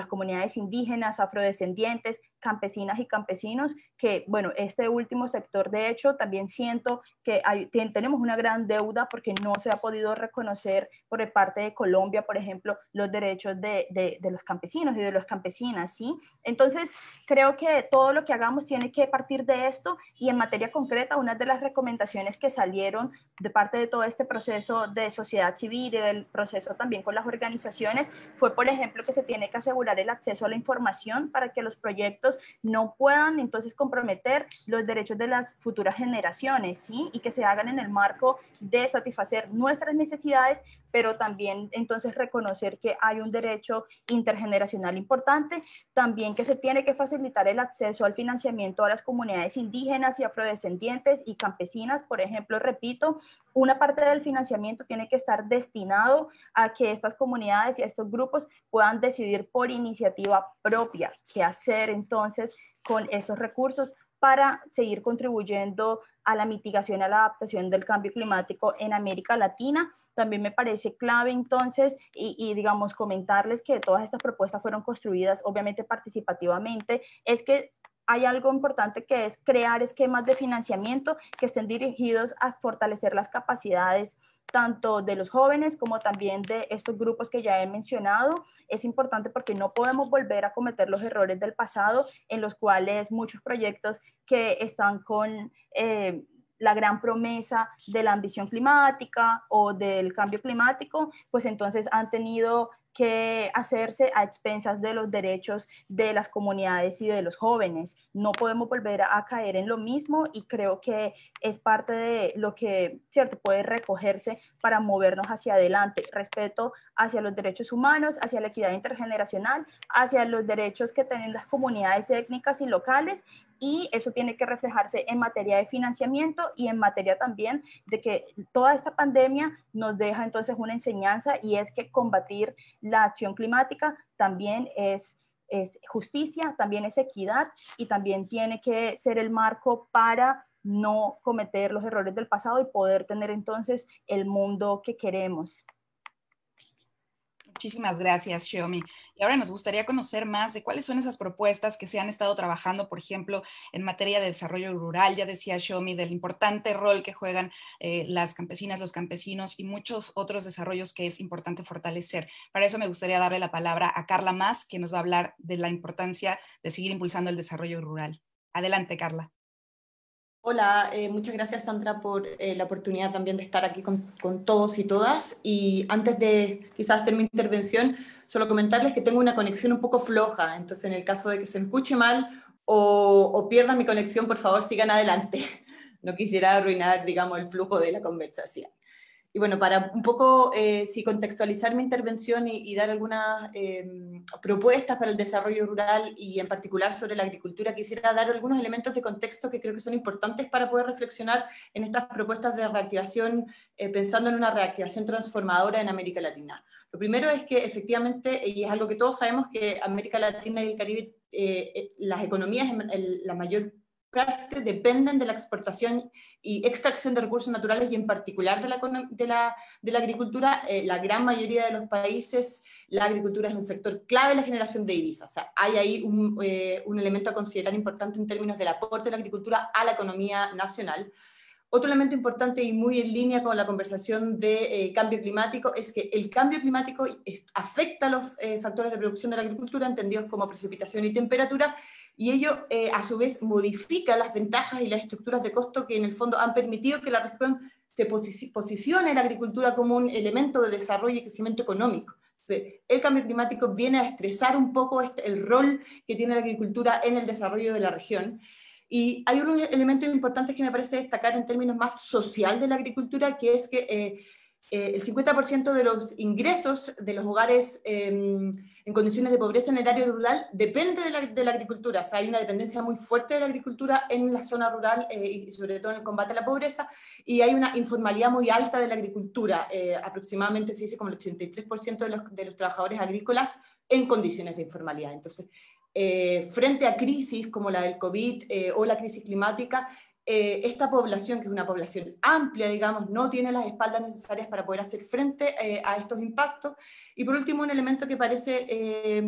comunidades indígenas, afrodescendientes, campesinas y campesinos, que, este último sector, de hecho, también siento que tenemos una gran deuda porque no se ha podido reconocer por parte de Colombia, por ejemplo, los derechos de los campesinos y de las campesinas, ¿sí? Entonces, creo que todo lo que hagamos tiene que partir de esto y en materia concreta, una de las recomendaciones que salieron de parte de todo este proceso de sociedad civil y del proceso también con las organizaciones fue, por ejemplo, que se tiene que asegurar el acceso a la información para que los proyectos no puedan entonces comprometer los derechos de las futuras generaciones, ¿sí? Y que se hagan en el marco de satisfacer nuestras necesidades, pero también entonces reconocer que hay un derecho intergeneracional importante, también que se tiene que facilitar el acceso al financiamiento a las comunidades indígenas y afrodescendientes y campesinas, por ejemplo, repito, una parte del financiamiento tiene que estar destinado a que estas comunidades y a estos grupos puedan decidir por iniciativa propia qué hacer entonces con estos recursos para seguir contribuyendo a la mitigación, a la adaptación del cambio climático en América Latina. También me parece clave entonces, y digamos comentarles que todas estas propuestas fueron construidas obviamente participativamente, es que hay algo importante que es crear esquemas de financiamiento que estén dirigidos a fortalecer las capacidades tanto de los jóvenes como también de estos grupos que ya he mencionado. Es importante porque no podemos volver a cometer los errores del pasado en los cuales muchos proyectos que están con la gran promesa de la ambición climática o del cambio climático, pues entonces han tenido que hacerse a expensas de los derechos de las comunidades y de los jóvenes. No podemos volver a caer en lo mismo y creo que es parte de lo que, cierto, puede recogerse para movernos hacia adelante. Respeto hacia los derechos humanos, hacia la equidad intergeneracional, hacia los derechos que tienen las comunidades étnicas y locales, y eso tiene que reflejarse en materia de financiamiento y en materia también de que toda esta pandemia nos deja entonces una enseñanza, y es que combatir la acción climática también es justicia, también es equidad y también tiene que ser el marco para no cometer los errores del pasado y poder tener entonces el mundo que queremos. Muchísimas gracias, Xiaomi. Y ahora nos gustaría conocer más de cuáles son esas propuestas que se han estado trabajando, por ejemplo, en materia de desarrollo rural. Ya decía Xiaomi del importante rol que juegan las campesinas, los campesinos y muchos otros desarrollos que es importante fortalecer. Para eso me gustaría darle la palabra a Carla Mas, que nos va a hablar de la importancia de seguir impulsando el desarrollo rural. Adelante, Carla. Hola, muchas gracias Sandra por la oportunidad también de estar aquí con todos y todas. Y antes de quizás hacer mi intervención, solo comentarles que tengo una conexión un poco floja, entonces en el caso de que se me escuche mal o pierda mi conexión, por favor sigan adelante. No quisiera arruinar, digamos, el flujo de la conversación. Y bueno, para un poco si contextualizar mi intervención y dar algunas propuestas para el desarrollo rural y en particular sobre la agricultura, quisiera dar algunos elementos de contexto que creo que son importantes para poder reflexionar en estas propuestas de reactivación, pensando en una reactivación transformadora en América Latina. Lo primero es que efectivamente, y es algo que todos sabemos, que América Latina y el Caribe, las economías, la mayor parte dependen de la exportación y extracción de recursos naturales y en particular de la agricultura. La gran mayoría de los países, la agricultura es un sector clave en la generación de divisas. O sea, hay ahí un elemento a considerar importante en términos del aporte de la agricultura a la economía nacional. Otro elemento importante y muy en línea con la conversación de cambio climático es que el cambio climático afecta a los factores de producción de la agricultura, entendidos como precipitación y temperatura, y ello a su vez modifica las ventajas y las estructuras de costo que en el fondo han permitido que la región se posicione la agricultura como un elemento de desarrollo y crecimiento económico. Entonces, el cambio climático viene a estresar un poco el rol que tiene la agricultura en el desarrollo de la región. Y hay un elemento importante que me parece destacar en términos más social de la agricultura, que es que el 50% de los ingresos de los hogares en condiciones de pobreza en el área rural depende de la agricultura. O sea, hay una dependencia muy fuerte de la agricultura en la zona rural y sobre todo en el combate a la pobreza, y hay una informalidad muy alta de la agricultura. Aproximadamente se dice como el 83% de los trabajadores agrícolas en condiciones de informalidad. Entonces, frente a crisis como la del COVID o la crisis climática, esta población, que es una población amplia, digamos, no tiene las espaldas necesarias para poder hacer frente a estos impactos. Y por último, un elemento que parece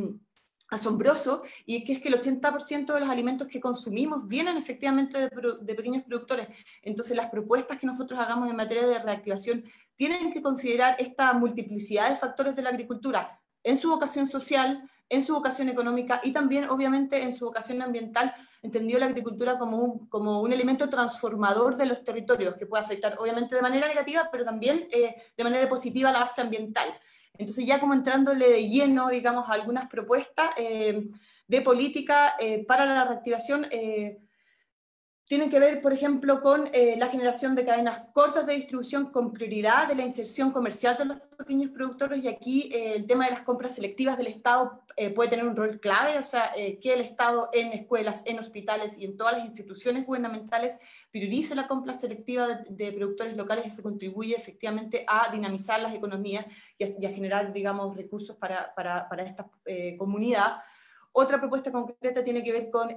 asombroso, y que es que el 80% de los alimentos que consumimos vienen efectivamente de pequeños productores. Entonces, las propuestas que nosotros hagamos en materia de reactivación tienen que considerar esta multiplicidad de factores de la agricultura en su vocación social, en su vocación económica y también, obviamente, en su vocación ambiental, entendido la agricultura como un elemento transformador de los territorios, que puede afectar, obviamente, de manera negativa, pero también de manera positiva a la base ambiental. Entonces, ya como entrándole de lleno, digamos, a algunas propuestas de política para la reactivación, tienen que ver, por ejemplo, con la generación de cadenas cortas de distribución con prioridad de la inserción comercial de los pequeños productores, y aquí el tema de las compras selectivas del Estado puede tener un rol clave. O sea, que el Estado en escuelas, en hospitales y en todas las instituciones gubernamentales priorice la compra selectiva de productores locales. Eso contribuye efectivamente a dinamizar las economías y a generar, digamos, recursos para esta comunidad. Otra propuesta concreta tiene que ver con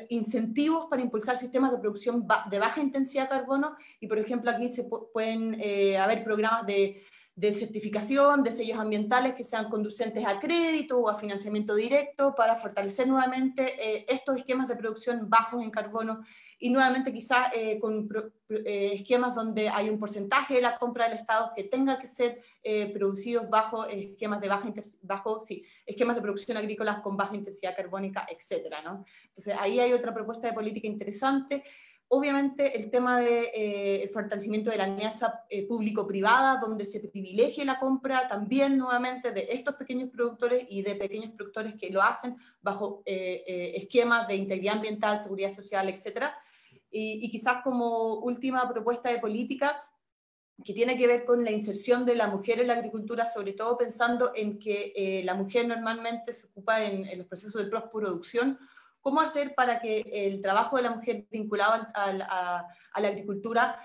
incentivos para impulsar sistemas de producción de baja intensidad de carbono, y por ejemplo aquí pueden haber programas de certificación, de sellos ambientales que sean conducentes a crédito o a financiamiento directo para fortalecer nuevamente estos esquemas de producción bajos en carbono, y nuevamente quizás con esquemas donde hay un porcentaje de la compra del Estado que tenga que ser producidos bajo esquemas de esquemas de producción agrícolas con baja intensidad carbónica, etcétera, ¿no? Entonces ahí hay otra propuesta de política interesante. Obviamente el tema del fortalecimiento de la alianza público-privada, donde se privilegie la compra también nuevamente de estos pequeños productores y de pequeños productores que lo hacen bajo esquemas de integridad ambiental, seguridad social, etc. Y quizás como última propuesta de política, que tiene que ver con la inserción de la mujer en la agricultura, sobre todo pensando en que la mujer normalmente se ocupa en los procesos de postproducción. ¿Cómo hacer para que el trabajo de la mujer vinculado a la agricultura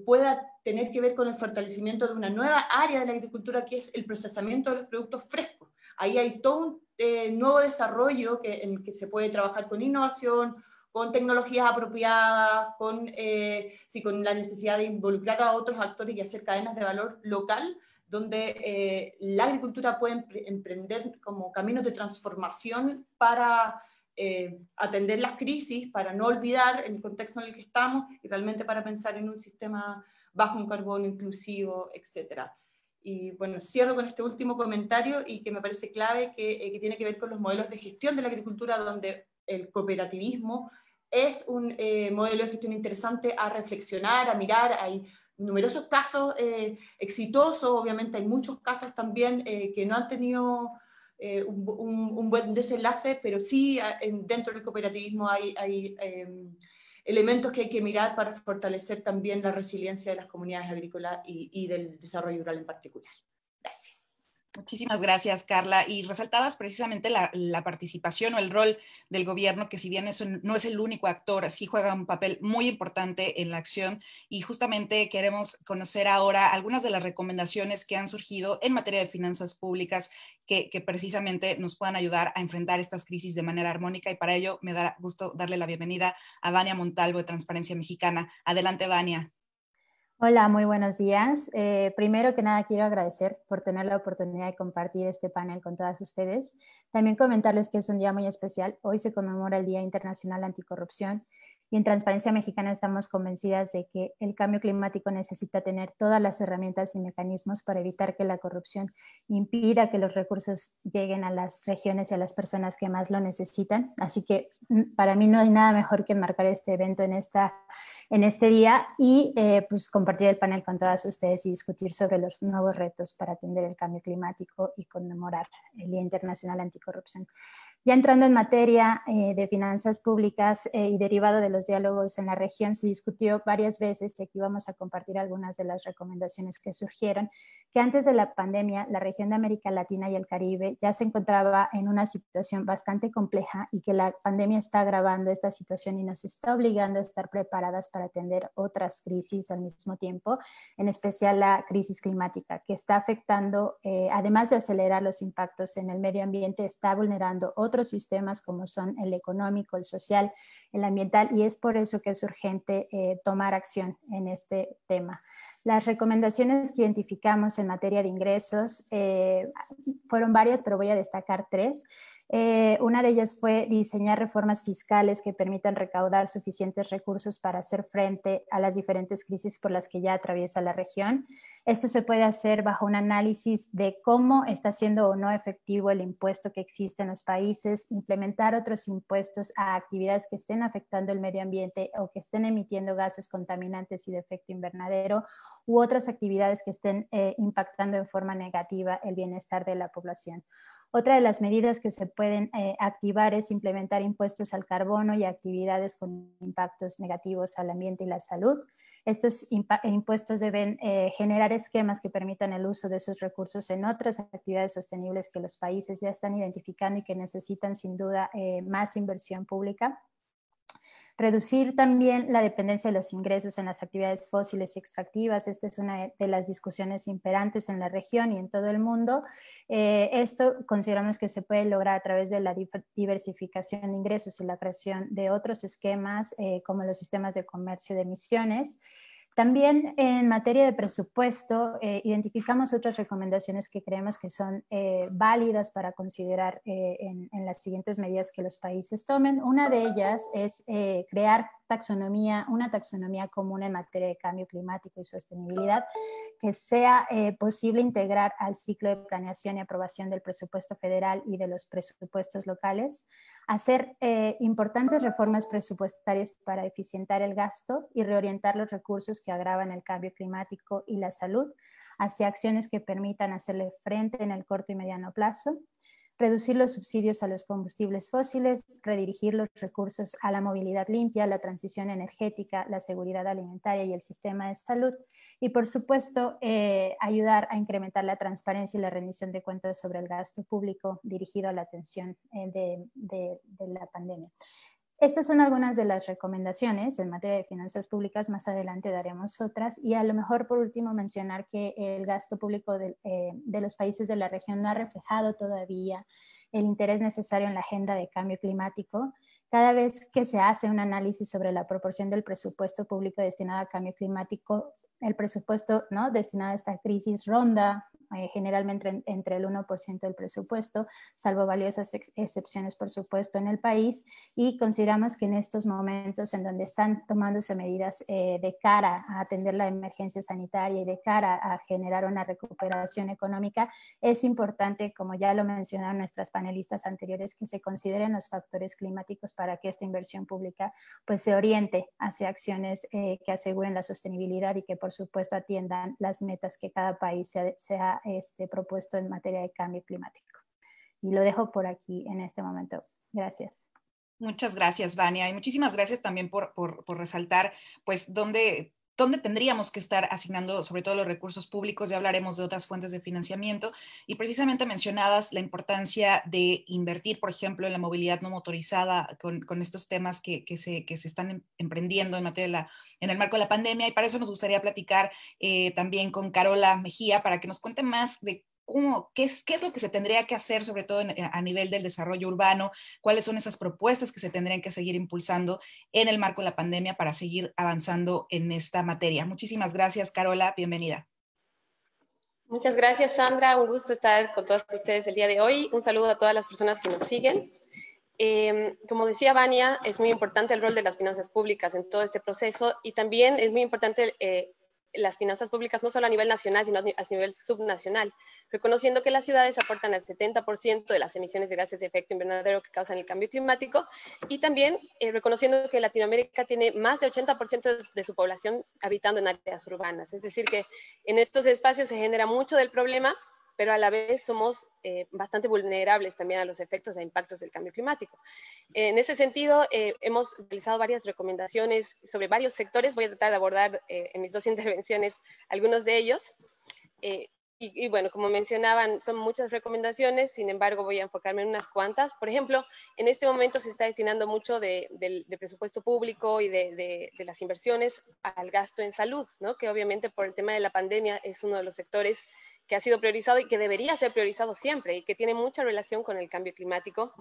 pueda tener que ver con el fortalecimiento de una nueva área de la agricultura, que es el procesamiento de los productos frescos? Ahí hay todo un nuevo desarrollo en el que se puede trabajar con innovación, con tecnologías apropiadas, con la necesidad de involucrar a otros actores y hacer cadenas de valor local, donde la agricultura puede emprender como caminos de transformación para atender las crisis, para no olvidar el contexto en el que estamos y realmente para pensar en un sistema bajo en carbono, inclusivo, etc. Y bueno, cierro con este último comentario y que me parece clave, que tiene que ver con los modelos de gestión de la agricultura, donde el cooperativismo es un modelo de gestión interesante a reflexionar, a mirar. Hay numerosos casos exitosos, obviamente hay muchos casos también que no han tenido un buen desenlace, pero sí dentro del cooperativismo hay elementos que hay que mirar para fortalecer también la resiliencia de las comunidades agrícolas y del desarrollo rural en particular. Gracias. Muchísimas gracias, Carla. Y resaltabas precisamente la participación o el rol del gobierno, que si bien eso no es el único actor, sí juega un papel muy importante en la acción. Y justamente queremos conocer ahora algunas de las recomendaciones que han surgido en materia de finanzas públicas que precisamente nos puedan ayudar a enfrentar estas crisis de manera armónica. Y para ello me da gusto darle la bienvenida a Vania Montalvo de Transparencia Mexicana. Adelante, Vania. Hola, muy buenos días. Primero que nada quiero agradecer por tener la oportunidad de compartir este panel con todas ustedes. También comentarles que es un día muy especial. Hoy se conmemora el Día Internacional Anticorrupción y en Transparencia Mexicana estamos convencidas de que el cambio climático necesita tener todas las herramientas y mecanismos para evitar que la corrupción impida que los recursos lleguen a las regiones y a las personas que más lo necesitan. Así que para mí no hay nada mejor que enmarcar este evento en este día y pues compartir el panel con todas ustedes y discutir sobre los nuevos retos para atender el cambio climático y conmemorar el Día Internacional Anticorrupción. Ya entrando en materia de finanzas públicas y derivado de los diálogos en la región, se discutió varias veces y aquí vamos a compartir algunas de las recomendaciones que surgieron, que antes de la pandemia la región de América Latina y el Caribe ya se encontraba en una situación bastante compleja y que la pandemia está agravando esta situación y nos está obligando a estar preparadas para atender otras crisis al mismo tiempo, en especial la crisis climática que está afectando, además de acelerar los impactos en el medio ambiente, está vulnerando otros sistemas como son el económico, el social, el ambiental y es por eso que es urgente tomar acción en este tema. Las recomendaciones que identificamos en materia de ingresos fueron varias, pero voy a destacar tres. Una de ellas fue diseñar reformas fiscales que permitan recaudar suficientes recursos para hacer frente a las diferentes crisis por las que ya atraviesa la región. Esto se puede hacer bajo un análisis de cómo está siendo o no efectivo el impuesto que existe en los países, implementar otros impuestos a actividades que estén afectando el medio ambiente o que estén emitiendo gases contaminantes y de efecto invernadero, u otras actividades que estén impactando en forma negativa el bienestar de la población. Otra de las medidas que se pueden activar es implementar impuestos al carbono y actividades con impactos negativos al ambiente y la salud. Estos impuestos deben generar esquemas que permitan el uso de esos recursos en otras actividades sostenibles que los países ya están identificando y que necesitan sin duda más inversión pública. Reducir también la dependencia de los ingresos en las actividades fósiles y extractivas. Esta es una de las discusiones imperantes en la región y en todo el mundo. Esto consideramos que se puede lograr a través de la diversificación de ingresos y la creación de otros esquemas como los sistemas de comercio de emisiones. También en materia de presupuesto, identificamos otras recomendaciones que creemos que son válidas para considerar en las siguientes medidas que los países tomen. Una de ellas es crear una taxonomía común en materia de cambio climático y sostenibilidad que sea posible integrar al ciclo de planeación y aprobación del presupuesto federal y de los presupuestos locales, hacer importantes reformas presupuestarias para eficientar el gasto y reorientar los recursos que agravan el cambio climático y la salud hacia acciones que permitan hacerle frente en el corto y mediano plazo, reducir los subsidios a los combustibles fósiles, redirigir los recursos a la movilidad limpia, la transición energética, la seguridad alimentaria y el sistema de salud y, por supuesto, ayudar a incrementar la transparencia y la rendición de cuentas sobre el gasto público dirigido a la atención de la pandemia. Estas son algunas de las recomendaciones en materia de finanzas públicas, más adelante daremos otras y a lo mejor por último mencionar que el gasto público de los países de la región no ha reflejado todavía el interés necesario en la agenda de cambio climático. Cada vez que se hace un análisis sobre la proporción del presupuesto público destinado a cambio climático, el presupuesto, ¿no?, destinado a esta crisis ronda generalmente entre el 1% del presupuesto, salvo valiosas excepciones, por supuesto, en el país, y consideramos que en estos momentos en donde están tomándose medidas de cara a atender la emergencia sanitaria y de cara a generar una recuperación económica, es importante, como ya lo mencionaron nuestras panelistas anteriores, que se consideren los factores climáticos para que esta inversión pública pues se oriente hacia acciones que aseguren la sostenibilidad y que por supuesto atiendan las metas que cada país se ha propuesto en materia de cambio climático. Y lo dejo por aquí en este momento. Gracias. Muchas gracias, Vania, y muchísimas gracias también por resaltar, pues, dónde tendríamos que estar asignando sobre todo los recursos públicos. Ya hablaremos de otras fuentes de financiamiento, y precisamente mencionabas la importancia de invertir, por ejemplo, en la movilidad no motorizada con estos temas que se están emprendiendo en materia en el marco de la pandemia, y para eso nos gustaría platicar también con Carola Mejía para que nos cuente más de qué es lo que se tendría que hacer, sobre todo a nivel del desarrollo urbano, cuáles son esas propuestas que se tendrían que seguir impulsando en el marco de la pandemia para seguir avanzando en esta materia. Muchísimas gracias, Carola, bienvenida. Muchas gracias, Sandra, un gusto estar con todos ustedes el día de hoy. Un saludo a todas las personas que nos siguen. Como decía Vania, es muy importante el rol de las finanzas públicas en todo este proceso, y también es muy importante las finanzas públicas no solo a nivel nacional, sino a nivel subnacional, reconociendo que las ciudades aportan el 70% de las emisiones de gases de efecto invernadero que causan el cambio climático, y también reconociendo que Latinoamérica tiene más del 80% de su población habitando en áreas urbanas. Es decir, que en estos espacios se genera mucho del problema, pero a la vez somos bastante vulnerables también a los efectos e impactos del cambio climático. En ese sentido, hemos realizado varias recomendaciones sobre varios sectores. Voy a tratar de abordar en mis dos intervenciones algunos de ellos. Y bueno, como mencionaban, son muchas recomendaciones, sin embargo voy a enfocarme en unas cuantas. Por ejemplo, en este momento se está destinando mucho de presupuesto público y de las inversiones al gasto en salud, ¿no? Que obviamente por el tema de la pandemia es uno de los sectores que ha sido priorizado y que debería ser priorizado siempre, y que tiene mucha relación con el cambio climático,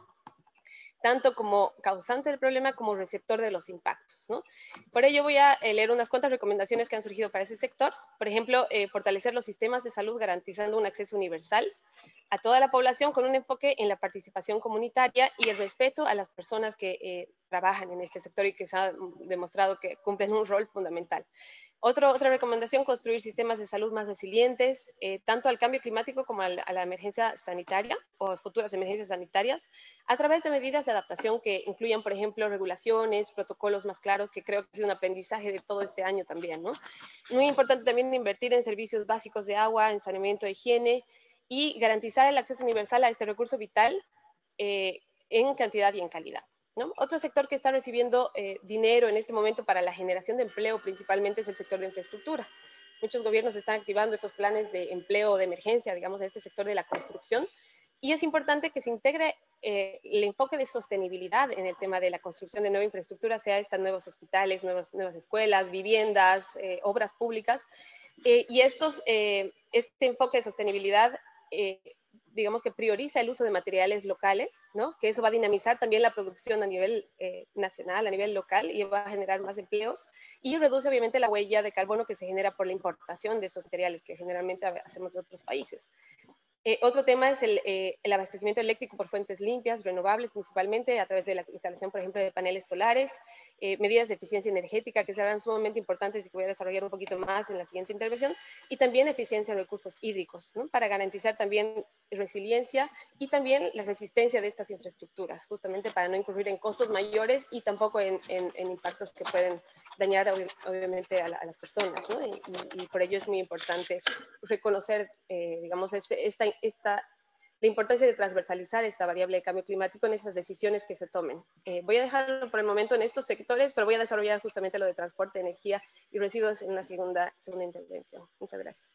tanto como causante del problema como receptor de los impactos, ¿no? Por ello voy a leer unas cuantas recomendaciones que han surgido para ese sector. Por ejemplo, fortalecer los sistemas de salud garantizando un acceso universal a toda la población con un enfoque en la participación comunitaria y el respeto a las personas que trabajan en este sector y que se ha demostrado que cumplen un rol fundamental. Otra recomendación, construir sistemas de salud más resilientes, tanto al cambio climático como a la emergencia sanitaria o futuras emergencias sanitarias, a través de medidas de adaptación que incluyan, por ejemplo, regulaciones, protocolos más claros, que creo que ha sido un aprendizaje de todo este año también, ¿no? Muy importante también invertir en servicios básicos de agua, en saneamiento, higiene, y garantizar el acceso universal a este recurso vital en cantidad y en calidad, ¿no? Otro sector que está recibiendo dinero en este momento para la generación de empleo principalmente es el sector de infraestructura. Muchos gobiernos están activando estos planes de empleo de emergencia, digamos, en este sector de la construcción, y es importante que se integre el enfoque de sostenibilidad en el tema de la construcción de nueva infraestructura, sea estas nuevos hospitales, nuevas escuelas, viviendas, obras públicas, y este enfoque de sostenibilidad digamos que prioriza el uso de materiales locales, ¿no? Que eso va a dinamizar también la producción a nivel nacional, a nivel local, y va a generar más empleos, y reduce obviamente la huella de carbono que se genera por la importación de estos materiales que generalmente hacemos de otros países. Otro tema es el abastecimiento eléctrico por fuentes limpias, renovables, principalmente a través de la instalación, por ejemplo, de paneles solares, medidas de eficiencia energética que serán sumamente importantes y que voy a desarrollar un poquito más en la siguiente intervención, y también eficiencia en recursos hídricos, ¿no? Para garantizar también resiliencia y también la resistencia de estas infraestructuras, justamente para no incurrir en costos mayores y tampoco en impactos que pueden dañar obviamente a las personas, ¿no? Y por ello es muy importante reconocer, digamos, la importancia de transversalizar esta variable de cambio climático en esas decisiones que se tomen. Voy a dejarlo por el momento en estos sectores, pero voy a desarrollar justamente lo de transporte, energía y residuos en una segunda intervención. Muchas gracias.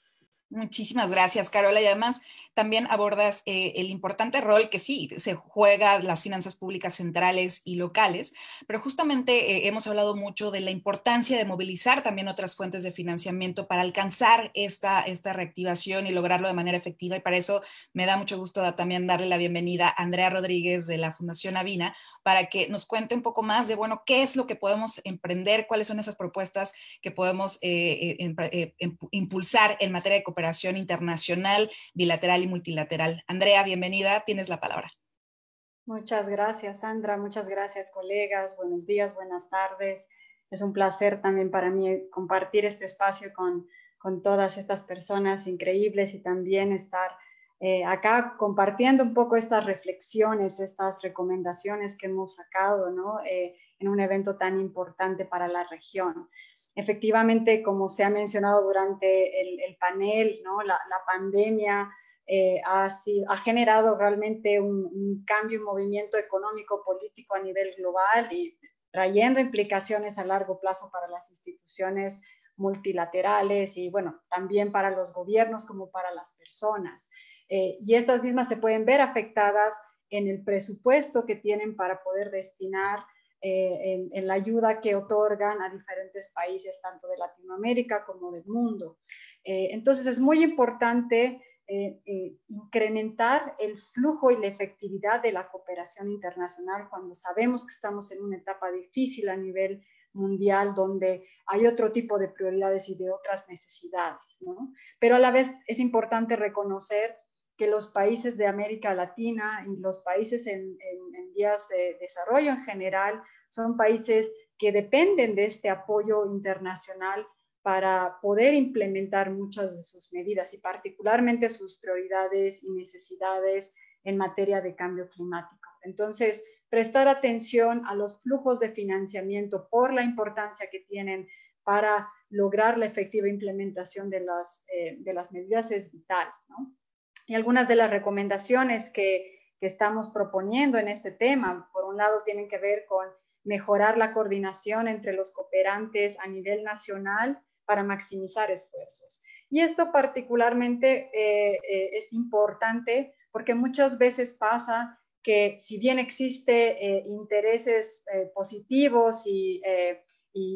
Muchísimas gracias, Carola. Y además también abordas el importante rol que sí se juega las finanzas públicas centrales y locales, pero justamente hemos hablado mucho de la importancia de movilizar también otras fuentes de financiamiento para alcanzar esta reactivación y lograrlo de manera efectiva. Y para eso me da mucho gusto también darle la bienvenida a Andrea Rodríguez de la Fundación Avina para que nos cuente un poco más de, bueno, qué es lo que podemos emprender, cuáles son esas propuestas que podemos impulsar en materia de cooperación internacional, bilateral y multilateral. Andrea, bienvenida, tienes la palabra. Muchas gracias, Sandra. Muchas gracias, colegas. Buenos días, buenas tardes. Es un placer también para mí compartir este espacio con todas estas personas increíbles y también estar acá compartiendo un poco estas reflexiones, estas recomendaciones que hemos sacado, ¿no? En un evento tan importante para la región. Efectivamente, como se ha mencionado durante el panel, ¿no? La pandemia ha generado realmente un cambio y movimiento económico, político a nivel global y trayendo implicaciones a largo plazo para las instituciones multilaterales y, bueno, también para los gobiernos como para las personas. Y estas mismas se pueden ver afectadas en el presupuesto que tienen para poder destinar en la ayuda que otorgan a diferentes países, tanto de Latinoamérica como del mundo. Entonces es muy importante incrementar el flujo y la efectividad de la cooperación internacional cuando sabemos que estamos en una etapa difícil a nivel mundial donde hay otro tipo de prioridades y de otras necesidades, ¿no? Pero a la vez es importante reconocer que los países de América Latina y los países en vías de desarrollo en general son países que dependen de este apoyo internacional para poder implementar muchas de sus medidas y particularmente sus prioridades y necesidades en materia de cambio climático. Entonces, prestar atención a los flujos de financiamiento por la importancia que tienen para lograr la efectiva implementación de las medidas es vital, ¿no? Y algunas de las recomendaciones que estamos proponiendo en este tema, por un lado, tienen que ver con mejorar la coordinación entre los cooperantes a nivel nacional para maximizar esfuerzos. Y esto particularmente es importante porque muchas veces pasa que si bien existe intereses positivos y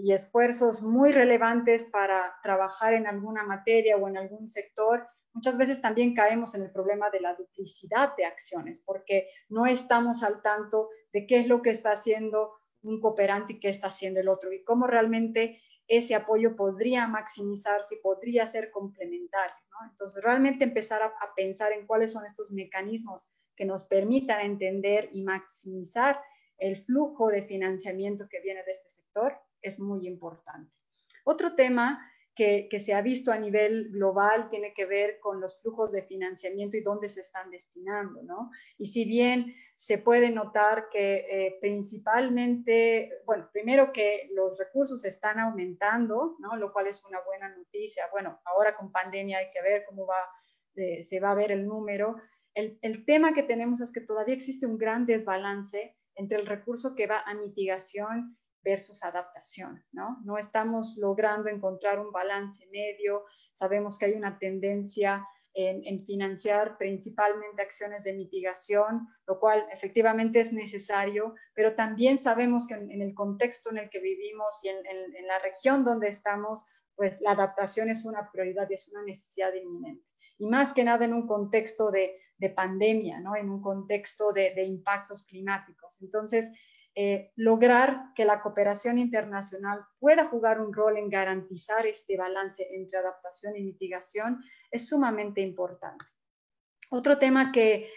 esfuerzos muy relevantes para trabajar en alguna materia o en algún sector, muchas veces también caemos en el problema de la duplicidad de acciones, porque no estamos al tanto de qué es lo que está haciendo un cooperante y qué está haciendo el otro, y cómo realmente ese apoyo podría maximizarse y podría ser complementario, ¿no? Entonces, realmente empezar a pensar en cuáles son estos mecanismos que nos permitan entender y maximizar el flujo de financiamiento que viene de este sector es muy importante. Otro tema que se ha visto a nivel global tiene que ver con los flujos de financiamiento y dónde se están destinando, ¿no? Y si bien se puede notar que principalmente, bueno, primero que los recursos están aumentando, ¿no? Lo cual es una buena noticia. Bueno, ahora con pandemia hay que ver cómo se va a ver el número. El tema que tenemos es que todavía existe un gran desbalance entre el recurso que va a mitigación versus adaptación, ¿no? No estamos logrando encontrar un balance medio. Sabemos que hay una tendencia en financiar principalmente acciones de mitigación, lo cual efectivamente es necesario, pero también sabemos que en el contexto en el que vivimos y en la región donde estamos, pues la adaptación es una prioridad y es una necesidad inminente. Y más que nada en un contexto de pandemia, ¿no? En un contexto de impactos climáticos. Entonces, lograr que la cooperación internacional pueda jugar un rol en garantizar este balance entre adaptación y mitigación es sumamente importante. Otro tema que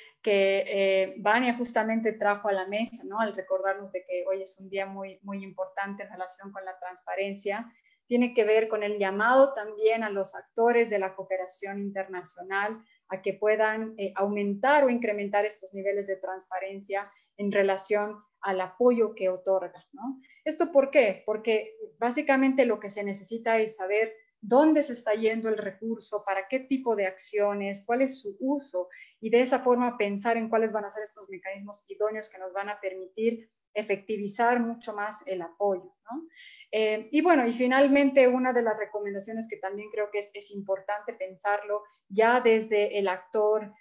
Vania justamente trajo a la mesa, ¿no? Al recordarnos de que hoy es un día muy, muy importante en relación con la transparencia, tiene que ver con el llamado también a los actores de la cooperación internacional a que puedan aumentar o incrementar estos niveles de transparencia en relación al apoyo que otorga, ¿no? ¿Esto por qué? Porque básicamente lo que se necesita es saber dónde se está yendo el recurso, para qué tipo de acciones, cuál es su uso, y de esa forma pensar en cuáles van a ser estos mecanismos idóneos que nos van a permitir efectivizar mucho más el apoyo, ¿no? Y bueno, y finalmente una de las recomendaciones que también creo que es importante pensarlo ya desde el actor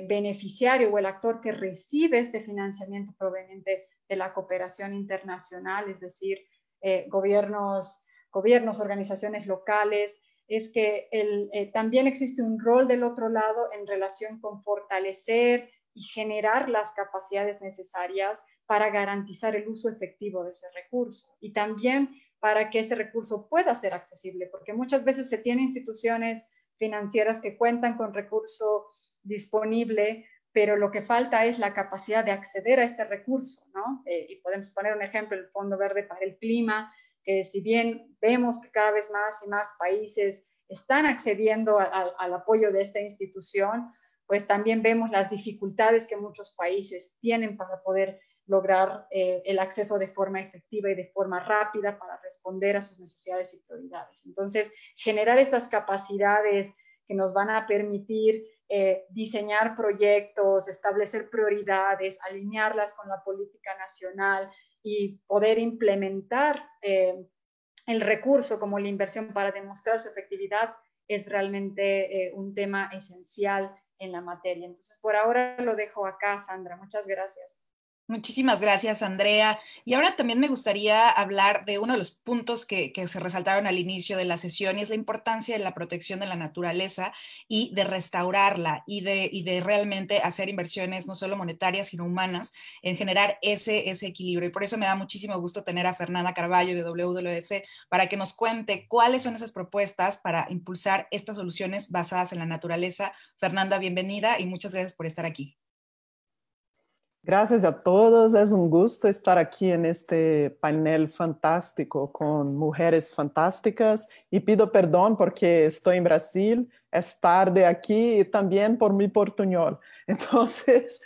beneficiario o el actor que recibe este financiamiento proveniente de la cooperación internacional, es decir, gobiernos, organizaciones locales, es que también existe un rol del otro lado en relación con fortalecer y generar las capacidades necesarias para garantizar el uso efectivo de ese recurso y también para que ese recurso pueda ser accesible, porque muchas veces se tienen instituciones financieras que cuentan con recurso disponible, pero lo que falta es la capacidad de acceder a este recurso, ¿no? Y podemos poner un ejemplo, el Fondo Verde para el Clima, que si bien vemos que cada vez más y más países están accediendo al apoyo de esta institución, pues también vemos las dificultades que muchos países tienen para poder lograr el acceso de forma efectiva y de forma rápida para responder a sus necesidades y prioridades. Entonces, generar estas capacidades que nos van a permitir diseñar proyectos, establecer prioridades, alinearlas con la política nacional y poder implementar el recurso como la inversión para demostrar su efectividad es realmente un tema esencial en la materia. Entonces, por ahora lo dejo acá, Sandra. Muchas gracias. Muchísimas gracias, Andrea. Y ahora también me gustaría hablar de uno de los puntos que se resaltaron al inicio de la sesión, y es la importancia de la protección de la naturaleza y de restaurarla y de realmente hacer inversiones no solo monetarias, sino humanas, en generar ese equilibrio. Y por eso me da muchísimo gusto tener a Fernanda Carballo de WWF para que nos cuente cuáles son esas propuestas para impulsar estas soluciones basadas en la naturaleza. Fernanda, bienvenida y muchas gracias por estar aquí. Gracias a todos, es un gusto estar aquí en este panel fantástico con mujeres fantásticas y pido perdón porque estoy en Brasil, es tarde aquí y también por mi portuñol. Entonces,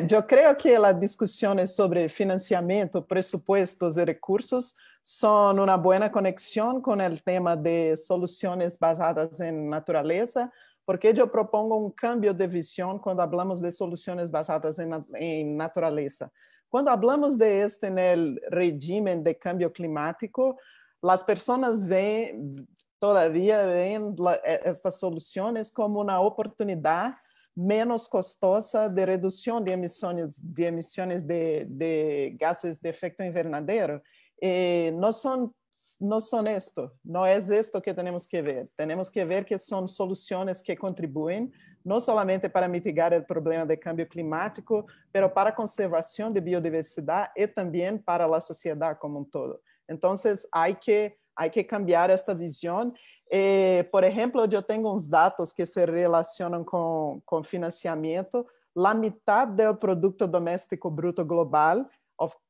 yo creo que las discusiones sobre financiamiento, presupuestos y recursos son una buena conexión con el tema de soluciones basadas en naturaleza, porque yo propongo un cambio de visión cuando hablamos de soluciones basadas en naturaleza. Cuando hablamos de esto en el régimen de cambio climático, las personas todavía ven estas soluciones como una oportunidad menos costosa de reducción de emisiones de gases de efecto invernadero. No son esto, no es esto que tenemos que ver. Tenemos que ver que son soluciones que contribuyen no solamente para mitigar el problema de cambio climático, pero para conservación de biodiversidad y también para la sociedad como un todo. Entonces, hay que cambiar esta visión. Por ejemplo, yo tengo unos datos que se relacionan con financiamiento. La mitad del Producto Doméstico Bruto Global,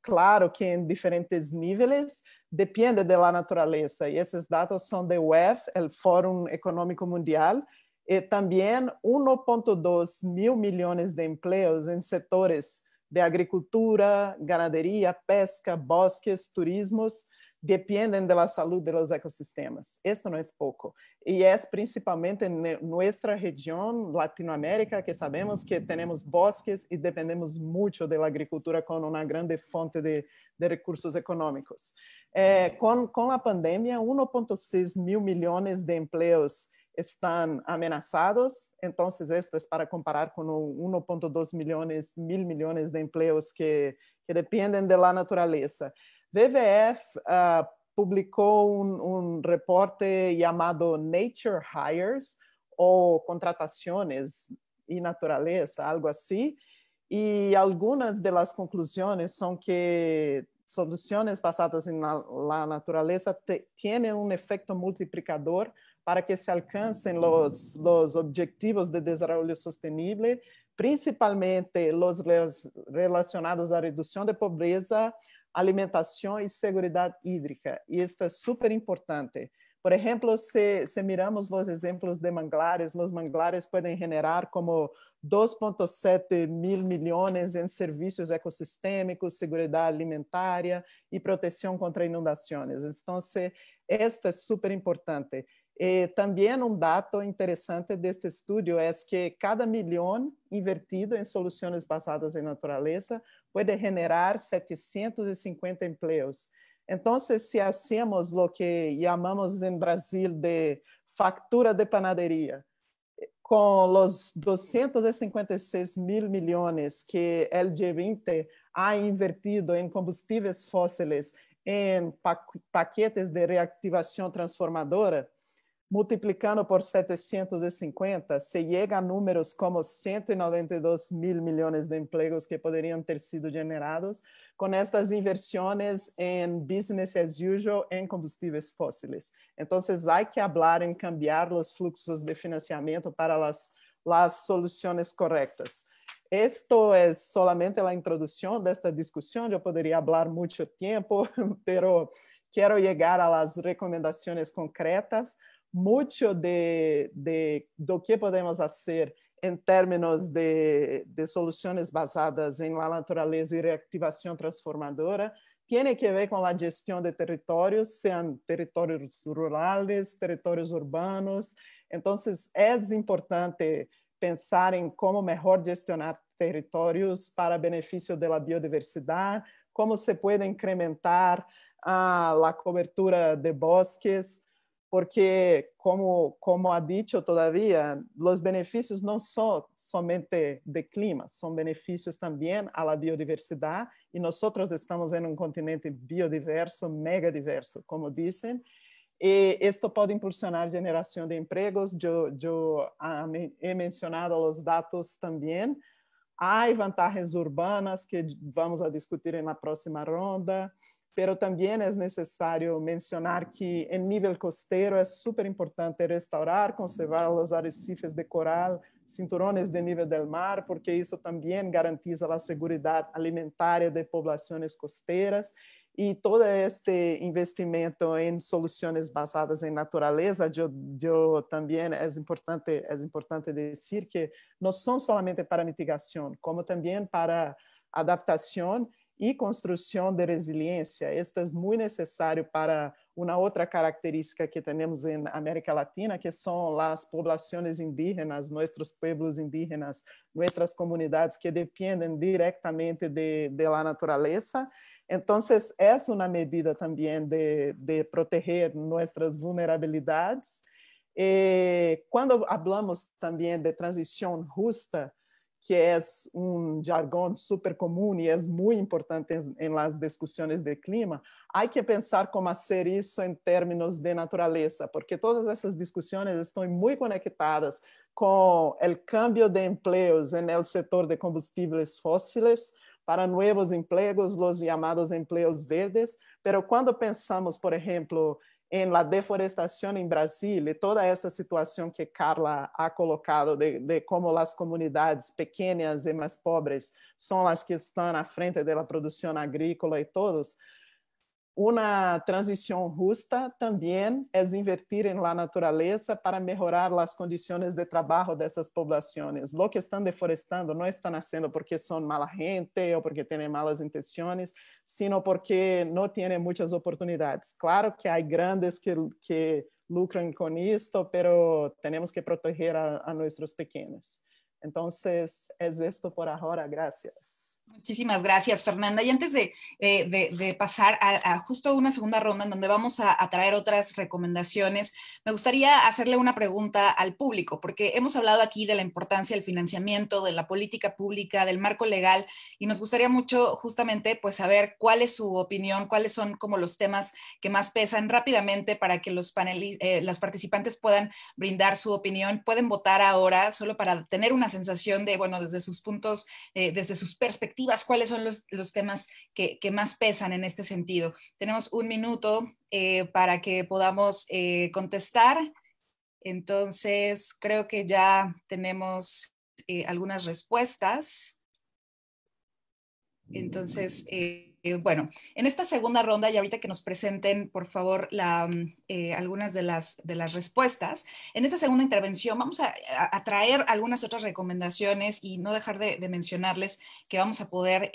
claro que en diferentes niveles, depende de la naturaleza. Y esos datos son de WEF, el Fórum Económico Mundial, y también 1.2 mil millones de empleos en sectores de agricultura, ganadería, pesca, bosques, turismos, dependen de la salud de los ecosistemas. Esto no es poco. Y es principalmente en nuestra región, Latinoamérica, que sabemos que tenemos bosques y dependemos mucho de la agricultura como una grande fuente de recursos económicos. Con la pandemia, 1.6 mil millones de empleos están amenazados. Entonces, esto es para comparar con 1.2 mil millones de empleos que dependen de la naturaleza. WWF publicó un reporte llamado Nature Hires, o contrataciones y naturaleza, algo así, y algunas de las conclusiones son que soluciones basadas en la naturaleza tienen un efecto multiplicador para que se alcancen los objetivos de desarrollo sostenible, principalmente los relacionados a reducción de pobreza, alimentación y seguridad hídrica. Y esto es súper importante. Por ejemplo, si miramos los ejemplos de manglares, los manglares pueden generar como 2.7 mil millones en servicios ecosistémicos, seguridad alimentaria y protección contra inundaciones. Entonces, esto es súper importante. También un dato interesante de este estudio es que cada millón invertido en soluciones basadas en naturaleza puede generar 750 empleos. Entonces, si hacemos lo que llamamos en Brasil de factura de panadería, con los 256 mil millones que el G20 ha invertido en combustibles fósiles, en paquetes de reactivación transformadora, multiplicando por 750, se llega a números como 192 mil millones de empleos que podrían ter sido generados con estas inversiones en business as usual en combustibles fósiles. Entonces, hay que hablar en cambiar los fluxos de financiamiento para las soluciones correctas. Esto es solamente la introducción de esta discusión. Yo podría hablar mucho tiempo, pero quiero llegar a las recomendaciones concretas. Mucho de lo que podemos hacer en términos de soluciones basadas en la naturaleza y reactivación transformadora tiene que ver con la gestión de territorios, sean territorios rurales, territorios urbanos. Entonces, es importante pensar em como melhor gestionar territórios para benefício da biodiversidade, como se pode incrementar a cobertura de bosques, porque, como ha dicho todavía, os benefícios não são somente de clima, são benefícios também à biodiversidade, e nós estamos em continente biodiverso, mega diverso, como dizem, e isto pode impulsionar a geração de empregos. Eu he mencionado os dados também. Há vantagens urbanas que vamos a discutir na próxima ronda, pero também é necessário mencionar que, em nível costeiro, é super importante restaurar, conservar os arrecifes de coral, cinturões de nível do mar, porque isso também garantiza a segurança alimentar de populações costeiras. E todo este investimento em soluções basadas em natureza, eu também é importante dizer que não são somente para mitigação, como também para adaptação e construção de resiliência. Isto é muito necessário para uma outra característica que temos em América Latina, que são as populações indígenas, nossos pueblos indígenas, nossas comunidades que dependem diretamente da natureza. Então, é uma medida também de proteger nossas vulnerabilidades. E quando falamos também de transição justa, que é jargão super comum e é muito importante em las discussões de clima, há que pensar como fazer isso em termos de natureza, porque todas essas discussões estão muito conectadas com o cambio de empregos no setor de combustíveis fósseis para novos empregos, os chamados empregos verdes. Pero quando pensamos, por exemplo, em la deforestação em Brasil e toda essa situação que Carla ha colocado de como as comunidades pequenas e mais pobres são as que estão à frente da produção agrícola e todos, uma transição justa também é invertir em la natureza para melhorar as condições de trabalho dessas populações. Lo que estão deforestando não estão haciendo porque são mala gente ou porque têm malas intenções, sino porque não têm muitas oportunidades. Claro que há grandes que lucram com isto, pero temos que proteger a nossos pequenos. Então, é isto por agora. Gracias. Muchísimas gracias, Fernanda. Y antes de pasar a justo una segunda ronda en donde vamos a traer otras recomendaciones, me gustaría hacerle una pregunta al público, porque hemos hablado aquí de la importancia del financiamiento, de la política pública, del marco legal, y nos gustaría mucho justamente pues saber cuál es su opinión, cuáles son como los temas que más pesan rápidamente para que los participantes puedan brindar su opinión. Pueden votar ahora solo para tener una sensación de, bueno, desde sus puntos, desde sus perspectivas, cuáles son los temas que más pesan en este sentido. Tenemos un minuto para que podamos contestar. Entonces, creo que ya tenemos algunas respuestas. Entonces, bueno, en esta segunda ronda, y ahorita que nos presenten, por favor, algunas de las respuestas, en esta segunda intervención vamos a traer algunas otras recomendaciones y no dejar de mencionarles que vamos a poder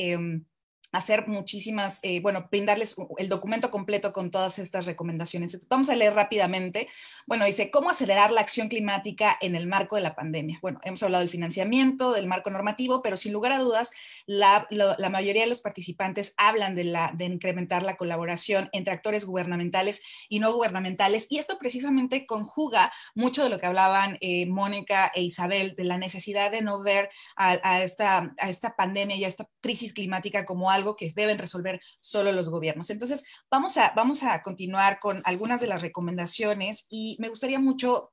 hacer muchísimas, bueno, brindarles el documento completo con todas estas recomendaciones. Entonces, vamos a leer rápidamente. Bueno, dice, ¿cómo acelerar la acción climática en el marco de la pandemia? Bueno, hemos hablado del financiamiento, del marco normativo, pero sin lugar a dudas, la mayoría de los participantes hablan de incrementar la colaboración entre actores gubernamentales y no gubernamentales, y esto precisamente conjuga mucho de lo que hablaban Mónica e Isabel, de la necesidad de no ver a esta pandemia y a esta crisis climática como algo que deben resolver solo los gobiernos. Entonces, vamos a continuar con algunas de las recomendaciones y me gustaría mucho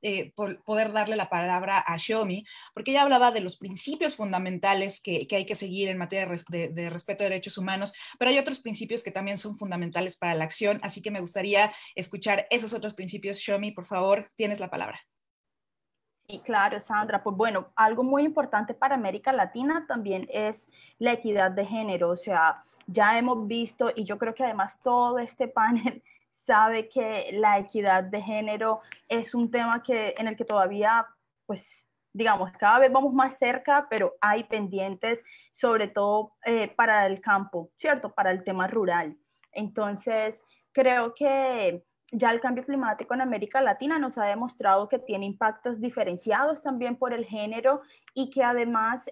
poder darle la palabra a Xiaomi, porque ella hablaba de los principios fundamentales que hay que seguir en materia de respeto de derechos humanos, pero hay otros principios que también son fundamentales para la acción, así que me gustaría escuchar esos otros principios. Xiaomi, por favor, tienes la palabra. Sí, claro, Sandra. Pues bueno, algo muy importante para América Latina también es la equidad de género. O sea, ya hemos visto, y yo creo que además todo este panel sabe que la equidad de género es un tema en el que todavía, pues, digamos, cada vez vamos más cerca, pero hay pendientes, sobre todo para el campo, ¿cierto? Para el tema rural. Entonces, creo que ya el cambio climático en América Latina nos ha demostrado que tiene impactos diferenciados también por el género y que además,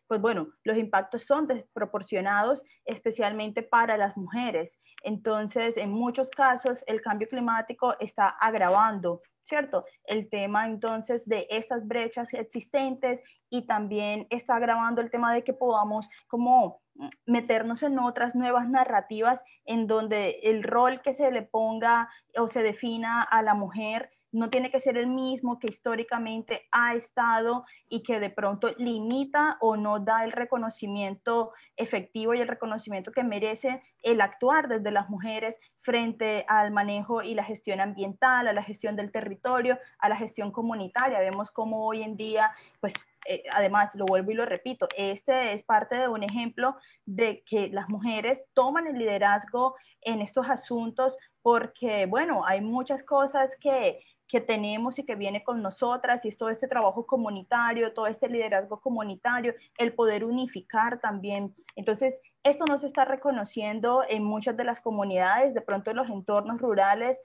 pues bueno, los impactos son desproporcionados, especialmente para las mujeres. Entonces, en muchos casos, el cambio climático está agravando, ¿cierto? El tema entonces de estas brechas existentes, y también está agravando el tema de que podamos como meternos en otras nuevas narrativas en donde el rol que se le ponga o se defina a la mujer no tiene que ser el mismo que históricamente ha estado, y que de pronto limita o no da el reconocimiento efectivo y el reconocimiento que merece el actuar desde las mujeres frente al manejo y la gestión ambiental, a la gestión del territorio, a la gestión comunitaria. Vemos cómo hoy en día, pues además, lo vuelvo y lo repito, este es parte de un ejemplo de que las mujeres toman el liderazgo en estos asuntos, porque, bueno, hay muchas cosas que tenemos y que viene con nosotras, y es todo este trabajo comunitario, todo este liderazgo comunitario, el poder unificar también. Entonces, esto no se está reconociendo en muchas de las comunidades, de pronto en los entornos rurales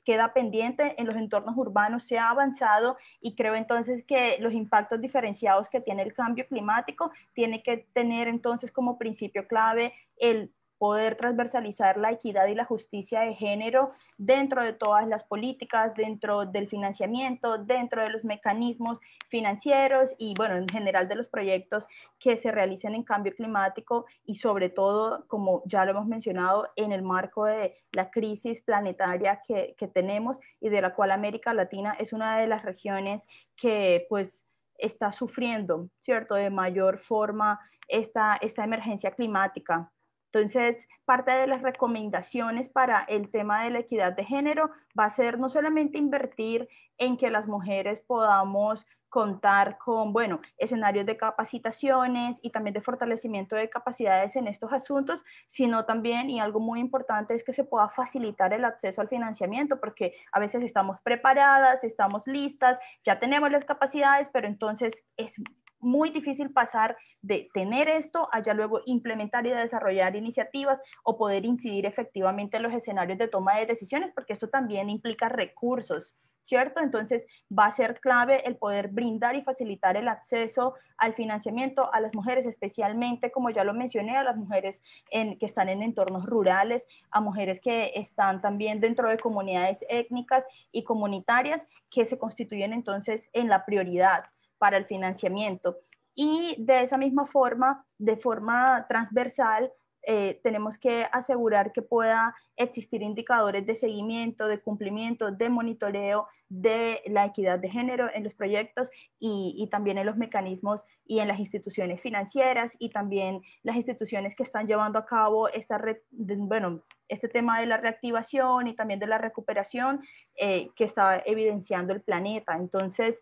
queda pendiente, en los entornos urbanos se ha avanzado, y creo entonces que los impactos diferenciados que tiene el cambio climático tiene que tener entonces como principio clave el poder transversalizar la equidad y la justicia de género dentro de todas las políticas, dentro del financiamiento, dentro de los mecanismos financieros y, bueno, en general de los proyectos que se realicen en cambio climático, y sobre todo, como ya lo hemos mencionado, en el marco de la crisis planetaria que tenemos, y de la cual América Latina es una de las regiones que pues está sufriendo, ¿cierto?, de mayor forma esta emergencia climática. Entonces, parte de las recomendaciones para el tema de la equidad de género va a ser no solamente invertir en que las mujeres podamos contar con, bueno, escenarios de capacitaciones y también de fortalecimiento de capacidades en estos asuntos, sino también, y algo muy importante, es que se pueda facilitar el acceso al financiamiento, porque a veces estamos preparadas, estamos listas, ya tenemos las capacidades, pero entonces es muy difícil pasar de tener esto a ya luego implementar y desarrollar iniciativas o poder incidir efectivamente en los escenarios de toma de decisiones, porque eso también implica recursos, ¿cierto? Entonces va a ser clave el poder brindar y facilitar el acceso al financiamiento a las mujeres, especialmente, como ya lo mencioné, a las mujeres que están en entornos rurales, a mujeres que están también dentro de comunidades étnicas y comunitarias, que se constituyen entonces en la prioridad para el financiamiento. Y de esa misma forma, de forma transversal, tenemos que asegurar que pueda existir indicadores de seguimiento, de cumplimiento, de monitoreo de la equidad de género en los proyectos, y también en los mecanismos y en las instituciones financieras, y también las instituciones que están llevando a cabo este tema de la reactivación y también de la recuperación que está evidenciando el planeta. Entonces,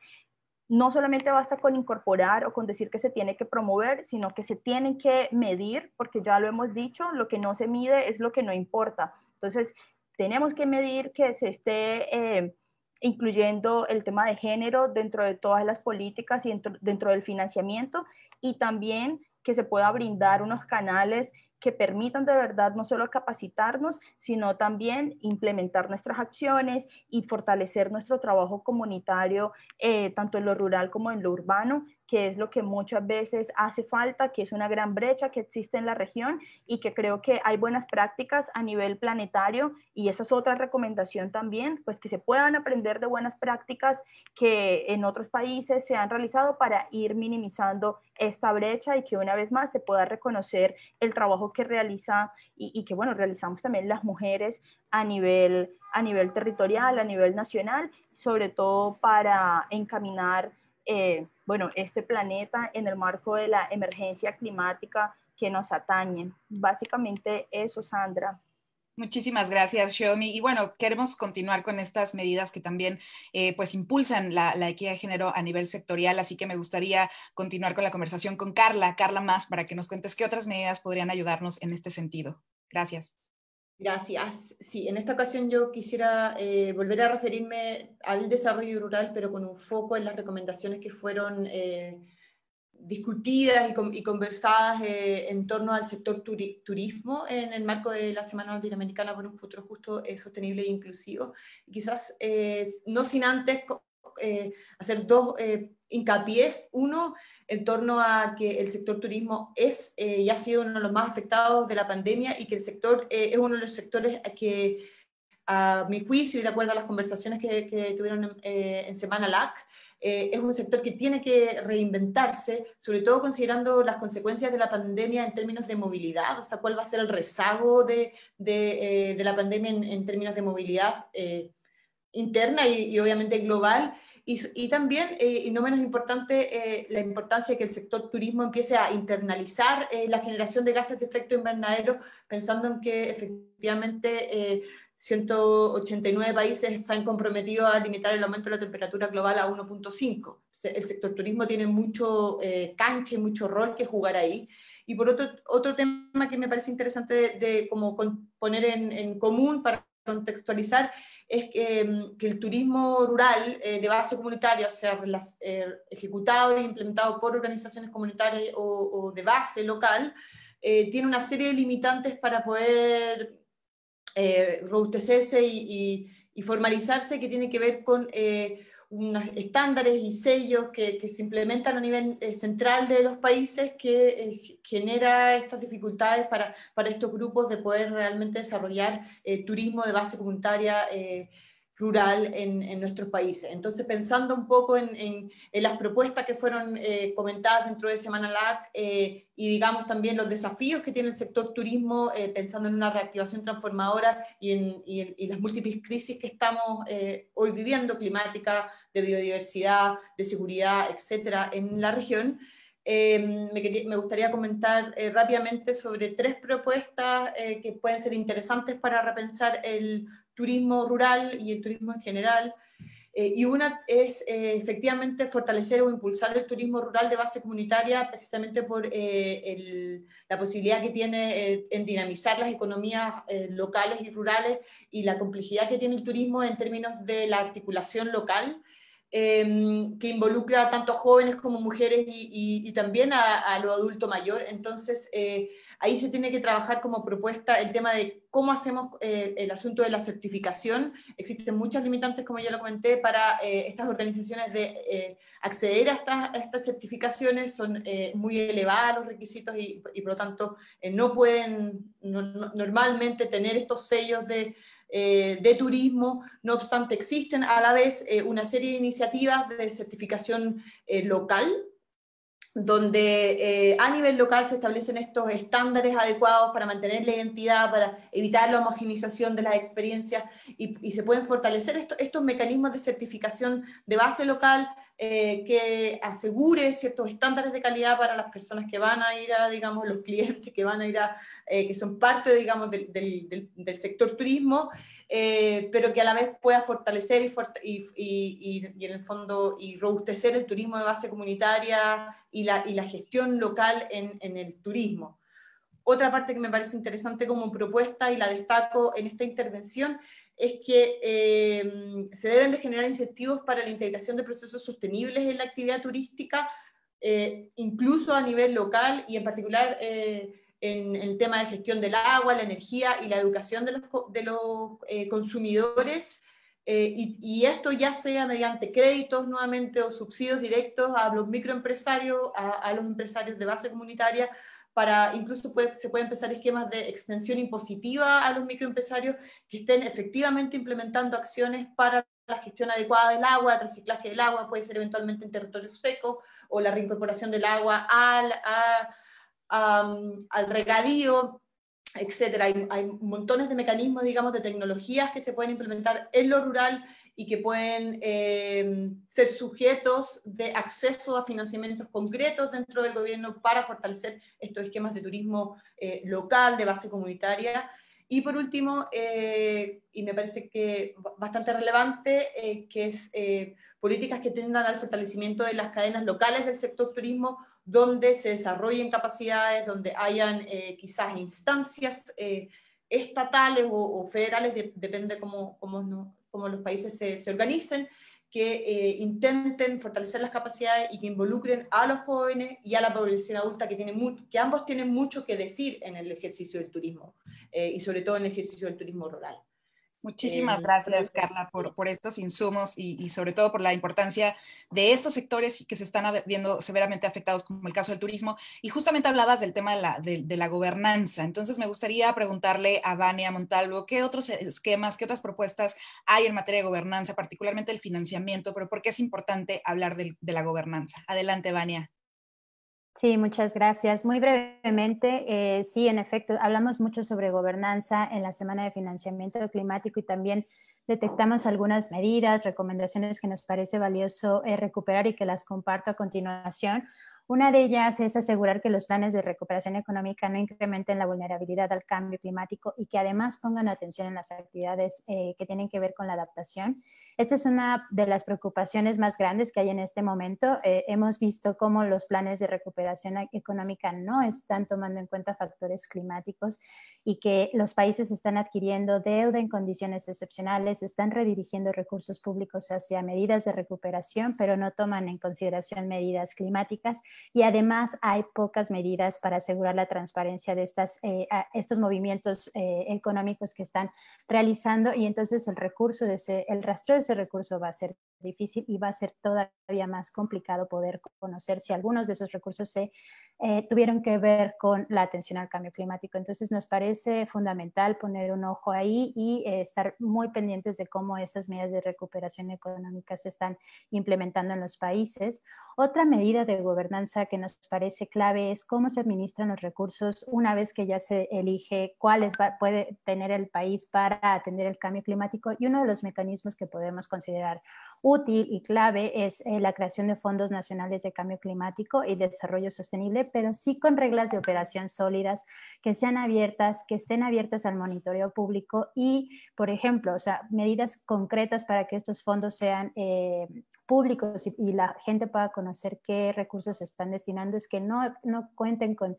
no solamente basta con incorporar o con decir que se tiene que promover, sino que se tienen que medir, porque ya lo hemos dicho, lo que no se mide es lo que no importa. Entonces, tenemos que medir que se esté incluyendo el tema de género dentro de todas las políticas y dentro del financiamiento, y también que se pueda brindar unos canales que permitan de verdad no solo capacitarnos, sino también implementar nuestras acciones y fortalecer nuestro trabajo comunitario, tanto en lo rural como en lo urbano, que es lo que muchas veces hace falta, que es una gran brecha que existe en la región, y que creo que hay buenas prácticas a nivel planetario, y esa es otra recomendación también, pues que se puedan aprender de buenas prácticas que en otros países se han realizado para ir minimizando esta brecha, y que una vez más se pueda reconocer el trabajo que realiza y que, bueno, realizamos también las mujeres a nivel territorial, a nivel nacional, sobre todo para encaminar este planeta en el marco de la emergencia climática que nos atañe. Básicamente eso, Sandra. Muchísimas gracias, Xiaomi. Y bueno, queremos continuar con estas medidas que también pues impulsan la equidad de género a nivel sectorial, así que me gustaría continuar con la conversación con Carla Más, para que nos cuentes qué otras medidas podrían ayudarnos en este sentido. Gracias. Gracias. Sí, en esta ocasión yo quisiera volver a referirme al desarrollo rural, pero con un foco en las recomendaciones que fueron discutidas y conversadas en torno al sector turismo en el marco de la Semana Latinoamericana por un Futuro Justo, Sostenible e Inclusivo. Y quizás no sin antes hacer dos hincapiés. Uno, en torno a que el sector turismo es y ha sido uno de los más afectados de la pandemia, y que el sector es uno de los sectores que, a mi juicio y de acuerdo a las conversaciones que tuvieron en Semana LAC, es un sector que tiene que reinventarse, sobre todo considerando las consecuencias de la pandemia en términos de movilidad, o sea, cuál va a ser el rezago de la pandemia en términos de movilidad interna y obviamente global. Y también, y no menos importante, la importancia de que el sector turismo empiece a internalizar la generación de gases de efecto invernadero, pensando en que efectivamente 189 países se han comprometido a limitar el aumento de la temperatura global a 1.5. El sector turismo tiene mucho cancha y mucho rol que jugar ahí. Y por otro tema que me parece interesante de como poner en común para contextualizar, es que el turismo rural de base comunitaria, o sea, ejecutado e implementado por organizaciones comunitarias o de base local, tiene una serie de limitantes para poder robustecerse y formalizarse, que tiene que ver con unos estándares y sellos que se implementan a nivel central de los países, que genera estas dificultades para estos grupos de poder realmente desarrollar turismo de base comunitaria rural en nuestros países. Entonces, pensando un poco en las propuestas que fueron comentadas dentro de Semana LAC, y digamos también los desafíos que tiene el sector turismo, pensando en una reactivación transformadora y en las múltiples crisis que estamos hoy viviendo, climática, de biodiversidad, de seguridad, etcétera, en la región, me gustaría comentar rápidamente sobre 3 propuestas que pueden ser interesantes para repensar el turismo rural y el turismo en general. Y una es efectivamente fortalecer o impulsar el turismo rural de base comunitaria, precisamente por la posibilidad que tiene en dinamizar las economías locales y rurales, y la complejidad que tiene el turismo en términos de la articulación local, que involucra tanto a jóvenes como mujeres y también a lo adulto mayor. Entonces, ahí se tiene que trabajar como propuesta el tema de cómo hacemos el asunto de la certificación. Existen muchas limitantes, como ya lo comenté, para estas organizaciones de acceder a estas certificaciones. Son muy elevados los requisitos y por lo tanto no pueden normalmente tener estos sellos de turismo. No obstante, existen a la vez una serie de iniciativas de certificación local, donde a nivel local se establecen estos estándares adecuados para mantener la identidad, para evitar la homogeneización de las experiencias, y se pueden fortalecer estos mecanismos de certificación de base local que asegure ciertos estándares de calidad para las personas que van a ir digamos, los clientes que van a ir que son parte, digamos, del sector turismo, pero que a la vez pueda fortalecer y en el fondo y robustecer el turismo de base comunitaria y la gestión local en el turismo. Otra parte que me parece interesante como propuesta, y la destaco en esta intervención, es que se deben de generar incentivos para la integración de procesos sostenibles en la actividad turística, incluso a nivel local, y en particular en el tema de gestión del agua, la energía y la educación de los consumidores, y esto ya sea mediante créditos nuevamente o subsidios directos a los microempresarios, a los empresarios de base comunitaria, para incluso se pueden empezar esquemas de extensión impositiva a los microempresarios que estén efectivamente implementando acciones para la gestión adecuada del agua, el reciclaje del agua, puede ser eventualmente en territorios secos, o la reincorporación del agua al regadío, etcétera. Hay montones de mecanismos, digamos, de tecnologías que se pueden implementar en lo rural y que pueden ser sujetos de acceso a financiamientos concretos dentro del gobierno para fortalecer estos esquemas de turismo local, de base comunitaria. Y por último, y me parece que bastante relevante, que es políticas que tendan al fortalecimiento de las cadenas locales del sector turismo, donde se desarrollen capacidades, donde hayan quizás instancias estatales o federales, depende cómo los países se organicen, que intenten fortalecer las capacidades y que involucren a los jóvenes y a la población adulta, que ambos tienen mucho que decir en el ejercicio del turismo, y sobre todo en el ejercicio del turismo rural. Muchísimas gracias, Carla, por estos insumos y sobre todo por la importancia de estos sectores que se están viendo severamente afectados, como el caso del turismo. Y justamente hablabas del tema de la gobernanza. Entonces, me gustaría preguntarle a Vania Montalvo, ¿qué otros esquemas, qué otras propuestas hay en materia de gobernanza, particularmente el financiamiento, pero por qué es importante hablar de la gobernanza? Adelante, Vania. Sí, muchas gracias. Muy brevemente, sí, en efecto, hablamos mucho sobre gobernanza en la Semana de Financiamiento Climático y también detectamos algunas medidas, recomendaciones que nos parece valioso recuperar y que las comparto a continuación. Una de ellas es asegurar que los planes de recuperación económica no incrementen la vulnerabilidad al cambio climático y que además pongan atención en las actividades que tienen que ver con la adaptación. Esta es una de las preocupaciones más grandes que hay en este momento. Hemos visto cómo los planes de recuperación económica no están tomando en cuenta factores climáticos y que los países están adquiriendo deuda en condiciones excepcionales, están redirigiendo recursos públicos hacia medidas de recuperación, pero no toman en consideración medidas climáticas. Y además hay pocas medidas para asegurar la transparencia de estos movimientos económicos que están realizando y entonces el rastreo de ese recurso va a ser difícil y va a ser todavía más complicado poder conocer si algunos de esos recursos se tuvieron que ver con la atención al cambio climático. Entonces nos parece fundamental poner un ojo ahí y estar muy pendientes de cómo esas medidas de recuperación económica se están implementando en los países. Otra medida de gobernanza que nos parece clave es cómo se administran los recursos una vez que ya se elige cuáles puede tener el país para atender el cambio climático, y uno de los mecanismos que podemos considerar útil y clave es la creación de fondos nacionales de cambio climático y desarrollo sostenible, pero sí con reglas de operación sólidas que sean abiertas, que estén abiertas al monitoreo público y, por ejemplo, o sea, medidas concretas para que estos fondos sean públicos y la gente pueda conocer qué recursos se están destinando, es que no cuenten con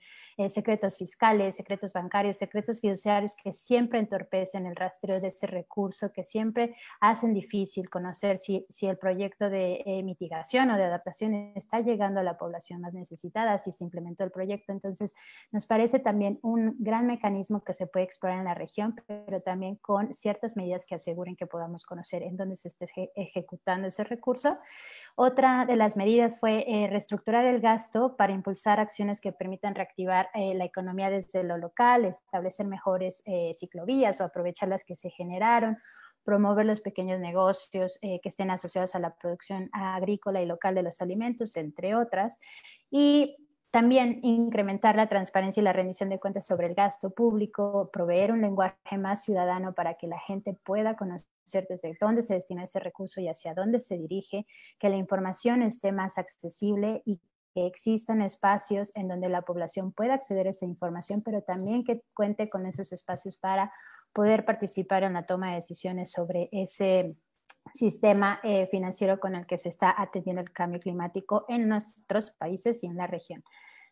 secretos fiscales, secretos bancarios, secretos fiduciarios que siempre entorpecen el rastreo de ese recurso, que siempre hacen difícil conocer si el proyecto de mitigación o de adaptación está llegando a la población más necesitada, si se implementó el proyecto. Entonces, nos parece también un gran mecanismo que se puede explorar en la región, pero también con ciertas medidas que aseguren que podamos conocer en dónde se esté ejecutando ese recurso. Otra de las medidas fue reestructurar el gasto para impulsar acciones que permitan reactivar la economía desde lo local, establecer mejores ciclovías o aprovechar las que se generaron, promover los pequeños negocios que estén asociados a la producción agrícola y local de los alimentos, entre otras, y también incrementar la transparencia y la rendición de cuentas sobre el gasto público, proveer un lenguaje más ciudadano para que la gente pueda conocer desde dónde se destina ese recurso y hacia dónde se dirige, que la información esté más accesible y que existan espacios en donde la población pueda acceder a esa información, pero también que cuente con esos espacios para poder participar en la toma de decisiones sobre ese sistema financiero con el que se está atendiendo el cambio climático en nuestros países y en la región.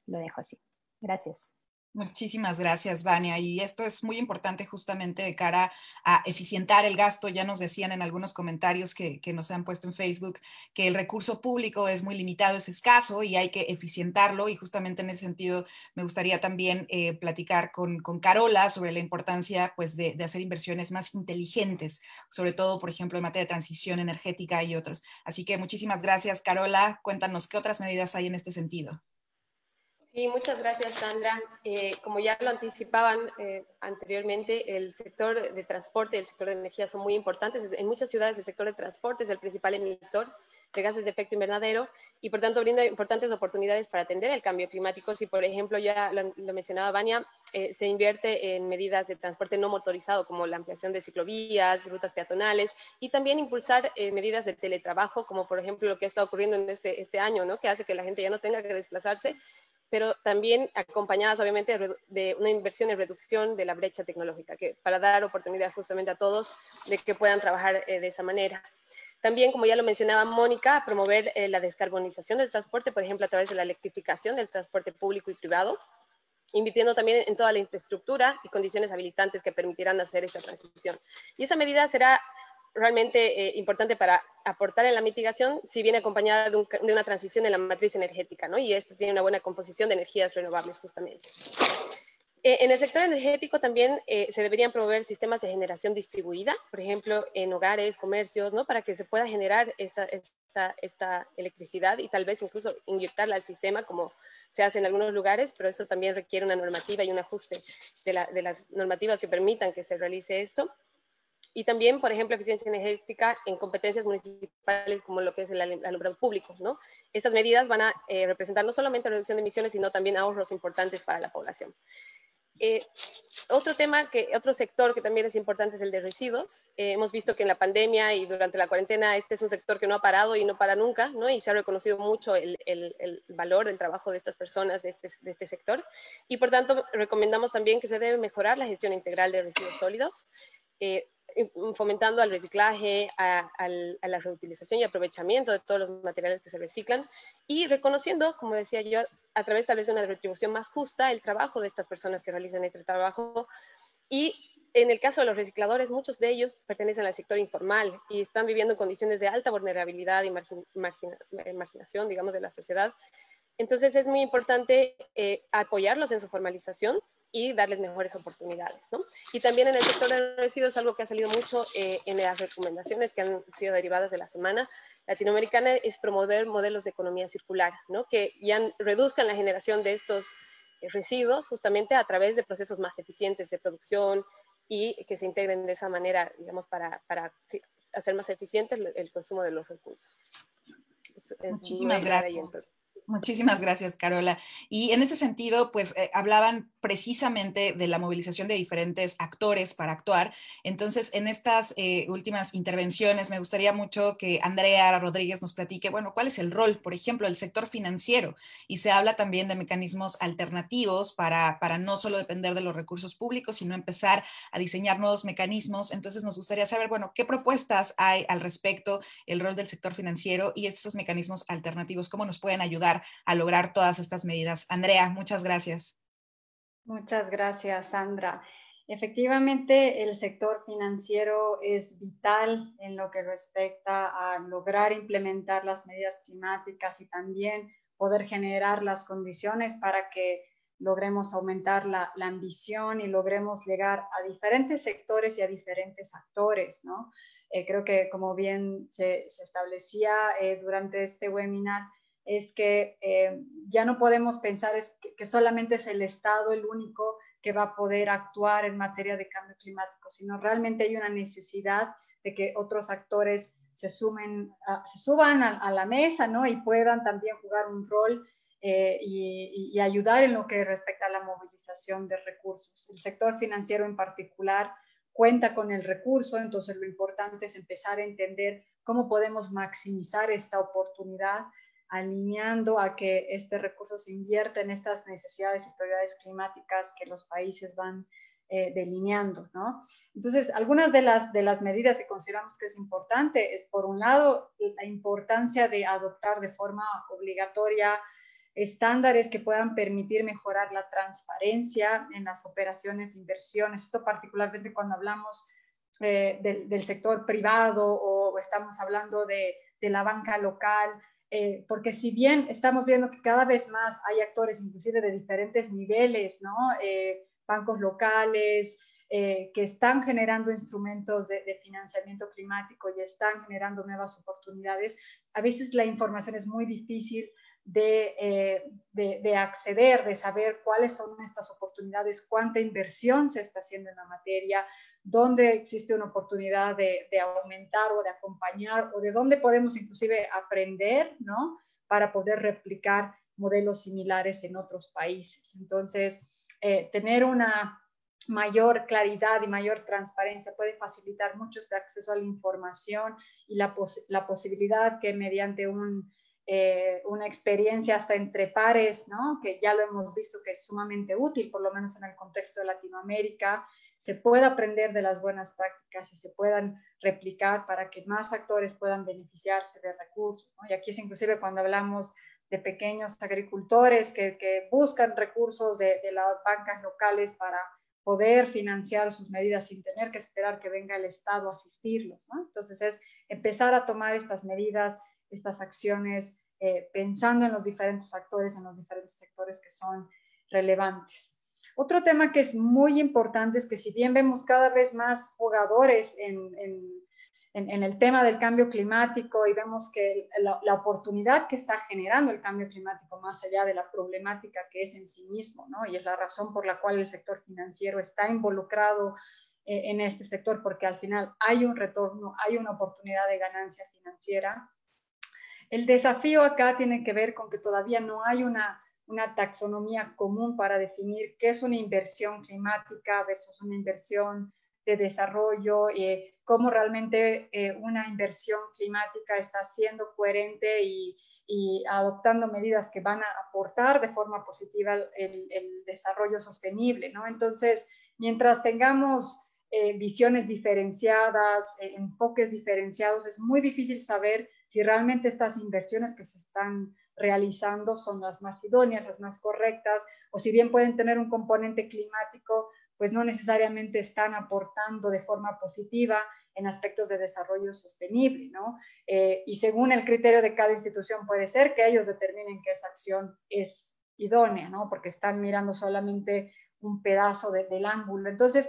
Lo dejo así. Gracias. Muchísimas gracias, Vania. Y esto es muy importante justamente de cara a eficientar el gasto. Ya nos decían en algunos comentarios que nos han puesto en Facebook que el recurso público es muy limitado, es escaso y hay que eficientarlo. Y justamente en ese sentido me gustaría también platicar con Carola sobre la importancia pues, de hacer inversiones más inteligentes, sobre todo, por ejemplo, en materia de transición energética y otros. Así que muchísimas gracias, Carola. Cuéntanos qué otras medidas hay en este sentido. Sí, muchas gracias, Sandra. Como ya lo anticipaban anteriormente, el sector de transporte y el sector de energía son muy importantes. En muchas ciudades el sector de transporte es el principal emisor de gases de efecto invernadero y por tanto brinda importantes oportunidades para atender el cambio climático. Si, por ejemplo, ya lo mencionaba Vania, se invierte en medidas de transporte no motorizado como la ampliación de ciclovías, rutas peatonales y también impulsar medidas de teletrabajo, como por ejemplo lo que está ocurriendo en este año, ¿no? Que hace que la gente ya no tenga que desplazarse, pero también acompañadas obviamente de una inversión en reducción de la brecha tecnológica, para dar oportunidad justamente a todos de que puedan trabajar de esa manera. También, como ya lo mencionaba Mónica, promover la descarbonización del transporte, por ejemplo, a través de la electrificación del transporte público y privado, invirtiendo también en toda la infraestructura y condiciones habilitantes que permitirán hacer esa transición. Y esa medida será realmente importante para aportar en la mitigación, si viene acompañada de una transición en la matriz energética, ¿no? Y esto tiene una buena composición de energías renovables, justamente. En el sector energético también se deberían promover sistemas de generación distribuida, por ejemplo, en hogares, comercios, ¿no? Para que se pueda generar esta electricidad y tal vez incluso inyectarla al sistema como se hace en algunos lugares, pero eso también requiere una normativa y un ajuste de las normativas que permitan que se realice esto. Y también, por ejemplo, eficiencia energética en competencias municipales como lo que es el alumbrado público, ¿no? Estas medidas van a representar no solamente reducción de emisiones, sino también ahorros importantes para la población. Otro sector que también es importante es el de residuos. Hemos visto que en la pandemia y durante la cuarentena este es un sector que no ha parado y no para nunca, ¿no? Y se ha reconocido mucho el valor del trabajo de estas personas de este sector. Y por tanto, recomendamos también que se debe mejorar la gestión integral de residuos sólidos, fomentando al reciclaje, a la reutilización y aprovechamiento de todos los materiales que se reciclan y reconociendo, como decía yo, a través tal vez de una retribución más justa, el trabajo de estas personas que realizan este trabajo. Y en el caso de los recicladores, muchos de ellos pertenecen al sector informal y están viviendo en condiciones de alta vulnerabilidad y marginación, digamos, de la sociedad. Entonces es muy importante apoyarlos en su formalización y darles mejores oportunidades, ¿no? Y también en el sector de residuos, algo que ha salido mucho en las recomendaciones que han sido derivadas de la semana latinoamericana, es promover modelos de economía circular, ¿no? Que ya reduzcan la generación de estos residuos justamente a través de procesos más eficientes de producción y que se integren de esa manera, digamos, para hacer más eficiente el consumo de los recursos. Muchísimas gracias. Muchísimas gracias, Carola. Y en ese sentido, pues hablaban precisamente de la movilización de diferentes actores para actuar. Entonces, en estas últimas intervenciones, me gustaría mucho que Andrea Rodríguez nos platique, bueno, cuál es el rol, por ejemplo, del sector financiero. Y se habla también de mecanismos alternativos para no solo depender de los recursos públicos, sino empezar a diseñar nuevos mecanismos. Entonces, nos gustaría saber, bueno, qué propuestas hay al respecto, el rol del sector financiero y estos mecanismos alternativos, cómo nos pueden ayudar a lograr todas estas medidas. Andrea, muchas gracias. Muchas gracias, Sandra. Efectivamente, el sector financiero es vital en lo que respecta a lograr implementar las medidas climáticas y también poder generar las condiciones para que logremos aumentar la ambición y logremos llegar a diferentes sectores y a diferentes actores, ¿no? Creo que, como bien se establecía durante este webinar, es que ya no podemos pensar que solamente es el Estado el único que va a poder actuar en materia de cambio climático, sino realmente hay una necesidad de que otros actores se suban a la mesa, ¿no? Y puedan también jugar un rol y ayudar en lo que respecta a la movilización de recursos. El sector financiero en particular cuenta con el recurso, entonces lo importante es empezar a entender cómo podemos maximizar esta oportunidad, alineando a que este recurso se invierta en estas necesidades y prioridades climáticas que los países van delineando, ¿no? Entonces, algunas de las medidas que consideramos que es importante es, por un lado, la importancia de adoptar de forma obligatoria estándares que puedan permitir mejorar la transparencia en las operaciones de inversiones. Esto particularmente cuando hablamos del sector privado o estamos hablando de la banca local, porque si bien estamos viendo que cada vez más hay actores, inclusive de diferentes niveles, ¿no? Bancos locales, que están generando instrumentos de financiamiento climático y están generando nuevas oportunidades, a veces la información es muy difícil de acceder, de saber cuáles son estas oportunidades, cuánta inversión se está haciendo en la materia, dónde existe una oportunidad de aumentar o de acompañar, o de dónde podemos inclusive aprender, ¿no? Para poder replicar modelos similares en otros países. Entonces, tener una mayor claridad y mayor transparencia puede facilitar mucho este acceso a la información y la posibilidad que mediante una experiencia hasta entre pares, ¿no? Que ya lo hemos visto que es sumamente útil, por lo menos en el contexto de Latinoamérica, se pueda aprender de las buenas prácticas y se puedan replicar para que más actores puedan beneficiarse de recursos, ¿no? Y aquí es inclusive cuando hablamos de pequeños agricultores que buscan recursos de las bancas locales para poder financiar sus medidas sin tener que esperar que venga el Estado a asistirlos, ¿no? Entonces es empezar a tomar estas medidas, estas acciones, pensando en los diferentes actores, en los diferentes sectores que son relevantes. Otro tema que es muy importante es que si bien vemos cada vez más jugadores en el tema del cambio climático y vemos que la oportunidad que está generando el cambio climático más allá de la problemática que es en sí mismo, ¿no? Y es la razón por la cual el sector financiero está involucrado en este sector, porque al final hay un retorno, hay una oportunidad de ganancia financiera. El desafío acá tiene que ver con que todavía no hay una taxonomía común para definir qué es una inversión climática versus una inversión de desarrollo, cómo realmente una inversión climática está siendo coherente y adoptando medidas que van a aportar de forma positiva el desarrollo sostenible, ¿no? Entonces, mientras tengamos visiones diferenciadas, enfoques diferenciados, es muy difícil saber si realmente estas inversiones que se están realizando son las más idóneas, las más correctas, o si bien pueden tener un componente climático, pues no necesariamente están aportando de forma positiva en aspectos de desarrollo sostenible, ¿no? Y según el criterio de cada institución puede ser que ellos determinen que esa acción es idónea, ¿no? Porque están mirando solamente un pedazo del ángulo. Entonces,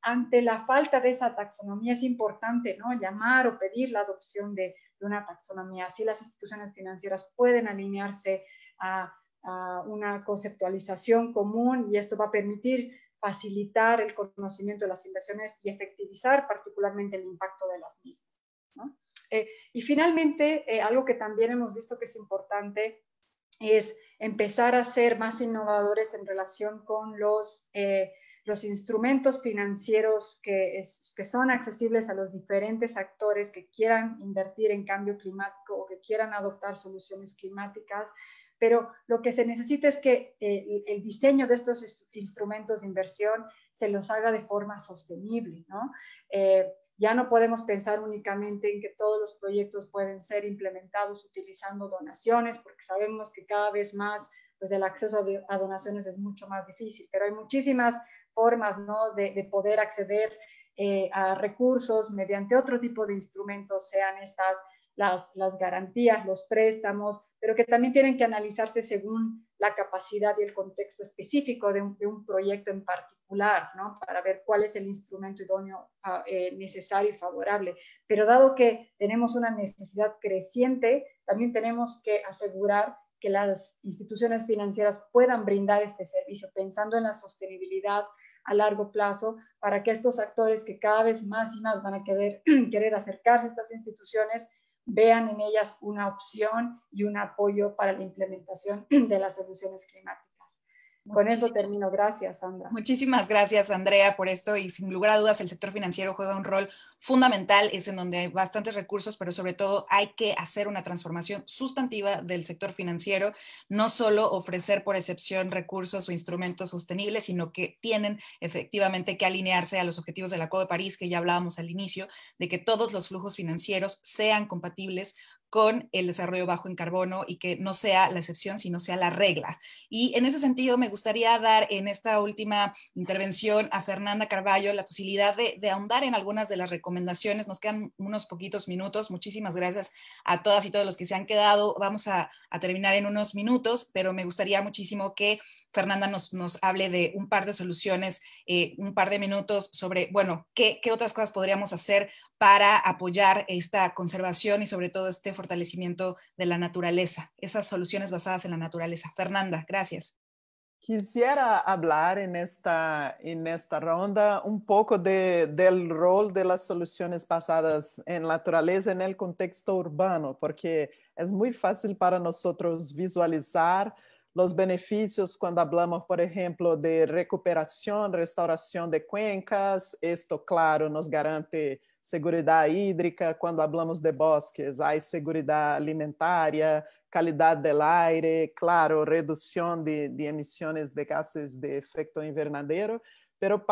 ante la falta de esa taxonomía es importante, ¿no? Llamar o pedir la adopción de una taxonomía. Así las instituciones financieras pueden alinearse a una conceptualización común y esto va a permitir facilitar el conocimiento de las inversiones y efectivizar particularmente el impacto de las mismas, ¿no? Y finalmente, algo que también hemos visto que es importante es empezar a ser más innovadores en relación con los instrumentos financieros que son accesibles a los diferentes actores que quieran invertir en cambio climático o que quieran adoptar soluciones climáticas, pero lo que se necesita es que el diseño de estos instrumentos de inversión se los haga de forma sostenible, ¿no? Ya no podemos pensar únicamente en que todos los proyectos pueden ser implementados utilizando donaciones, porque sabemos que cada vez más pues, el acceso a donaciones es mucho más difícil, pero hay muchísimas formas, ¿no? de poder acceder a recursos mediante otro tipo de instrumentos, sean estas las garantías, los préstamos, pero que también tienen que analizarse según la capacidad y el contexto específico de un proyecto en particular, ¿no? Para ver cuál es el instrumento idóneo necesario y favorable. Pero dado que tenemos una necesidad creciente, también tenemos que asegurar que las instituciones financieras puedan brindar este servicio pensando en la sostenibilidad a largo plazo para que estos actores que cada vez más y más van a querer acercarse a estas instituciones vean en ellas una opción y un apoyo para la implementación de las soluciones climáticas. Con eso termino. Gracias, Sandra. Muchísimas gracias, Andrea, por esto y sin lugar a dudas el sector financiero juega un rol fundamental, es en donde hay bastantes recursos, pero sobre todo hay que hacer una transformación sustantiva del sector financiero, no solo ofrecer por excepción recursos o instrumentos sostenibles, sino que tienen efectivamente que alinearse a los objetivos del Acuerdo de París, que ya hablábamos al inicio, de que todos los flujos financieros sean compatibles con el desarrollo bajo en carbono y que no sea la excepción, sino sea la regla. Y en ese sentido me gustaría dar en esta última intervención a Fernanda Carballo la posibilidad de ahondar en algunas de las recomendaciones. Nos quedan unos poquitos minutos. Muchísimas gracias a todas y todos los que se han quedado. Vamos a terminar en unos minutos, pero me gustaría muchísimo que Fernanda nos hable de un par de soluciones, un par de minutos sobre, bueno, qué otras cosas podríamos hacer para apoyar esta conservación y sobre todo este fortalecimiento de la naturaleza, esas soluciones basadas en la naturaleza. Fernanda, gracias. Quisiera hablar en esta ronda un poco del rol de las soluciones basadas en la naturaleza en el contexto urbano, porque es muy fácil para nosotros visualizar los beneficios cuando hablamos, por ejemplo, de recuperación, restauración de cuencas. Esto, claro, nos garante seguridad hídrica. Cuando hablamos de bosques, hay seguridad alimentaria, calidad del aire, claro, reducción de emisiones de gases de efecto invernadero, pero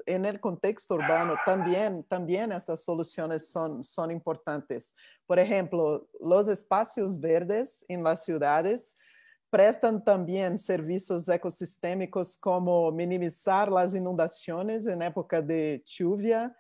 en el contexto urbano también estas soluciones son importantes. Por ejemplo, los espacios verdes en las ciudades prestan también servicios ecosistémicos como minimizar las inundaciones en época de lluvia.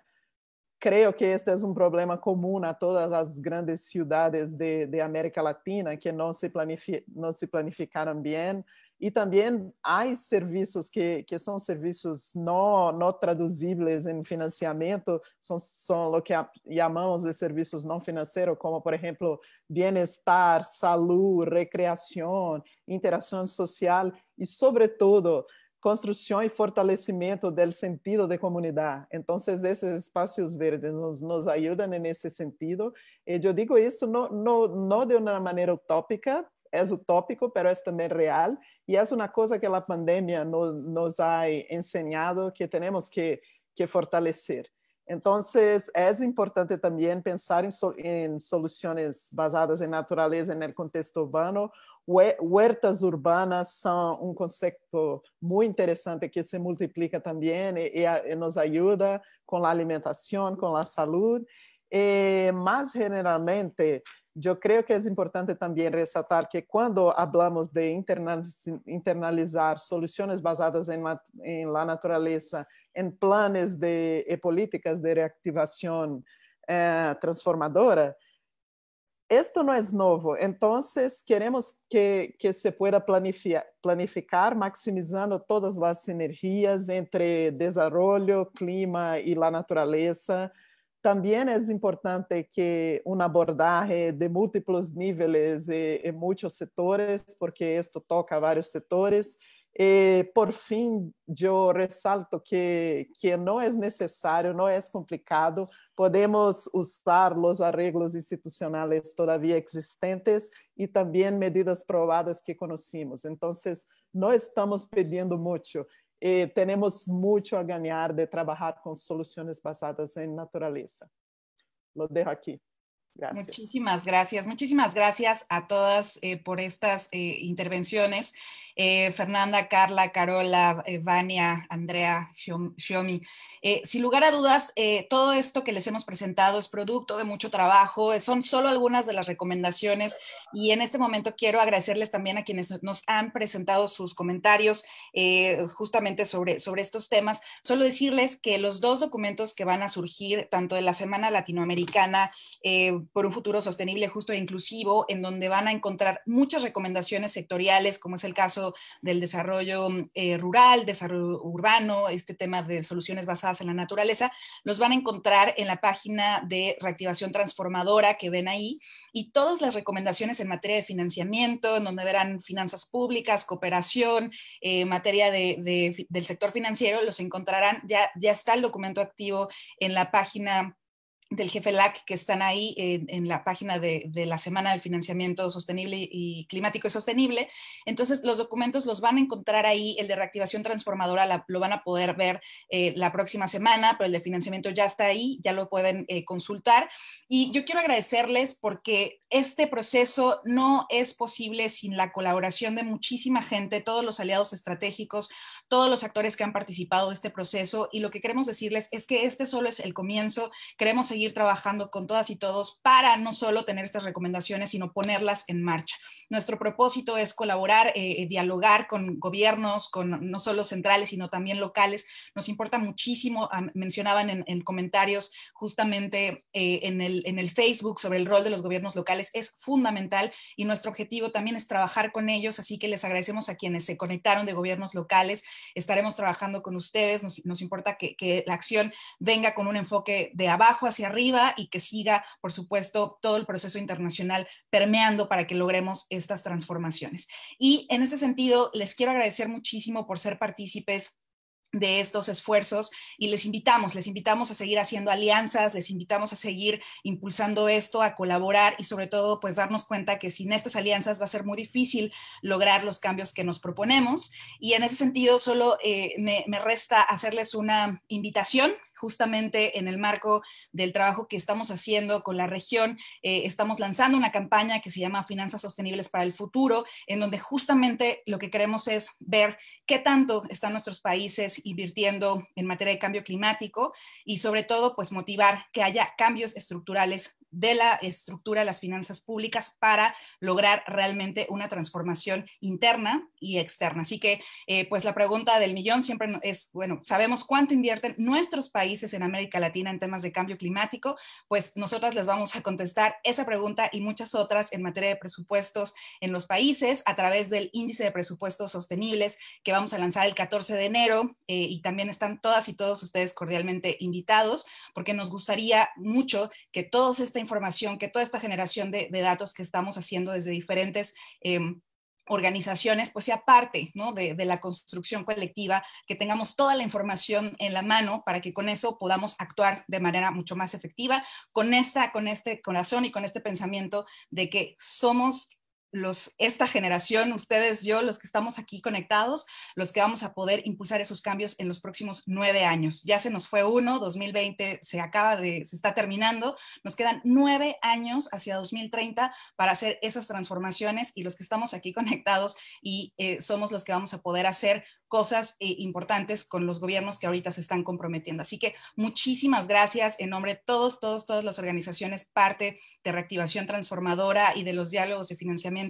Creo que este es un problema común a todas las grandes ciudades de América Latina que no se planificaron bien Y también hay servicios que son servicios no traducibles en financiamiento, son lo que llamamos de servicios no financieros, como por ejemplo bienestar, salud, recreación, interacción social y sobre todo construcción y fortalecimiento del sentido de comunidad. Entonces, esos espacios verdes nos ayudan en ese sentido. Yo digo eso no de una manera utópica, es utópico, pero es también real, y es una cosa que la pandemia nos ha enseñado que tenemos que fortalecer. Entonces, es importante también pensar en soluciones basadas en naturaleza en el contexto urbano. Huertas urbanas son un concepto muy interesante que se multiplica también y nos ayuda con la alimentación, con la salud. Más generalmente, yo creo que es importante también resaltar que cuando hablamos de internalizar soluciones basadas en la naturaleza, en planes y políticas de reactivación transformadora, esto no es nuevo. Entonces, queremos que se pueda planificar maximizando todas las sinergias entre desarrollo, clima y la naturaleza. También es importante que un abordaje de múltiplos niveles en muchos sectores, porque esto toca a varios sectores. Por fin, yo resalto que no es necesario, no es complicado, podemos usar los arreglos institucionales todavía existentes y también medidas probadas que conocimos. Entonces, no estamos pidiendo mucho. Tenemos mucho a ganar de trabajar con soluciones basadas en naturaleza. Lo dejo aquí. Gracias. Muchísimas gracias a todas por estas intervenciones. Fernanda, Carla, Carola, Vania, Andrea, Xiomi. Sin lugar a dudas, todo esto que les hemos presentado es producto de mucho trabajo, son solo algunas de las recomendaciones y en este momento quiero agradecerles también a quienes nos han presentado sus comentarios justamente sobre estos temas. Solo decirles que los dos documentos que van a surgir, tanto de la Semana Latinoamericana por un futuro sostenible, justo e inclusivo, en donde van a encontrar muchas recomendaciones sectoriales, como es el caso del desarrollo rural, desarrollo urbano, este tema de soluciones basadas en la naturaleza, los van a encontrar en la página de Reactivación Transformadora que ven ahí, y todas las recomendaciones en materia de financiamiento, en donde verán finanzas públicas, cooperación, materia del sector financiero, los encontrarán, ya está el documento activo en la página del GFELAC, que están ahí en la página de la Semana del Financiamiento Sostenible y Climático y Sostenible. Entonces, los documentos los van a encontrar ahí. El de Reactivación Transformadora lo van a poder ver la próxima semana, pero el de financiamiento ya está ahí, ya lo pueden consultar. Y yo quiero agradecerles porque este proceso no es posible sin la colaboración de muchísima gente, todos los aliados estratégicos, todos los actores que han participado de este proceso, y lo que queremos decirles es que este solo es el comienzo. Queremos seguir trabajando con todas y todos para no solo tener estas recomendaciones, sino ponerlas en marcha. Nuestro propósito es colaborar, dialogar con gobiernos, con no solo centrales, sino también locales. Nos importa muchísimo, mencionaban en comentarios justamente en el Facebook sobre el rol de los gobiernos locales, es fundamental y nuestro objetivo también es trabajar con ellos, así que les agradecemos a quienes se conectaron de gobiernos locales. Estaremos trabajando con ustedes, nos importa que la acción venga con un enfoque de abajo hacia arriba y que siga, por supuesto, todo el proceso internacional permeando para que logremos estas transformaciones. Y en ese sentido, les quiero agradecer muchísimo por ser partícipes de estos esfuerzos y les invitamos a seguir haciendo alianzas, les invitamos a seguir impulsando esto, a colaborar y sobre todo pues darnos cuenta que sin estas alianzas va a ser muy difícil lograr los cambios que nos proponemos. Y en ese sentido solo me resta hacerles una invitación justamente en el marco del trabajo que estamos haciendo con la región. Estamos lanzando una campaña que se llama Finanzas Sostenibles para el Futuro, en donde justamente lo que queremos es ver qué tanto están nuestros países invirtiendo en materia de cambio climático y sobre todo pues motivar que haya cambios estructurales de la estructura de las finanzas públicas para lograr realmente una transformación interna y externa. Así que, pues la pregunta del millón siempre es, bueno, sabemos cuánto invierten nuestros países en América Latina en temas de cambio climático, pues nosotras les vamos a contestar esa pregunta y muchas otras en materia de presupuestos en los países a través del índice de presupuestos sostenibles que vamos a lanzar el 14 de enero y también están todas y todos ustedes cordialmente invitados porque nos gustaría mucho que toda esta información, que toda esta generación de datos que estamos haciendo desde diferentes organizaciones, pues sea parte, ¿no? de la construcción colectiva, que tengamos toda la información en la mano para que con eso podamos actuar de manera mucho más efectiva, con este corazón y con este pensamiento de que somos esta generación, ustedes, yo, los que estamos aquí conectados, los que vamos a poder impulsar esos cambios en los próximos 9 años. Ya se nos fue 2020 se está terminando, nos quedan 9 años hacia 2030 para hacer esas transformaciones y los que estamos aquí conectados y somos los que vamos a poder hacer cosas importantes con los gobiernos que ahorita se están comprometiendo. Así que muchísimas gracias en nombre de todas las organizaciones parte de Reactivación Transformadora y de los diálogos de financiamiento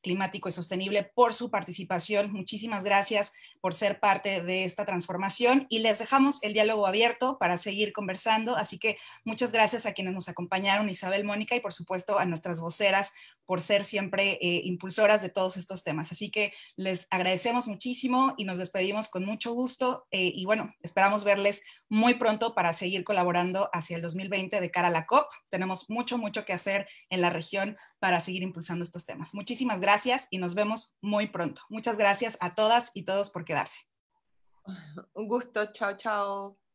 climático y sostenible por su participación. Muchísimas gracias por ser parte de esta transformación y les dejamos el diálogo abierto para seguir conversando. Así que muchas gracias a quienes nos acompañaron, Isabel, Mónica y por supuesto a nuestras voceras por ser siempre impulsoras de todos estos temas. Así que les agradecemos muchísimo y nos despedimos con mucho gusto y bueno, esperamos verles muy pronto para seguir colaborando hacia el 2020 de cara a la COP. Tenemos mucho que hacer en la región para seguir impulsando estos temas. Muchísimas gracias y nos vemos muy pronto. Muchas gracias a todas y todos por quedarse. Un gusto, chao, chao.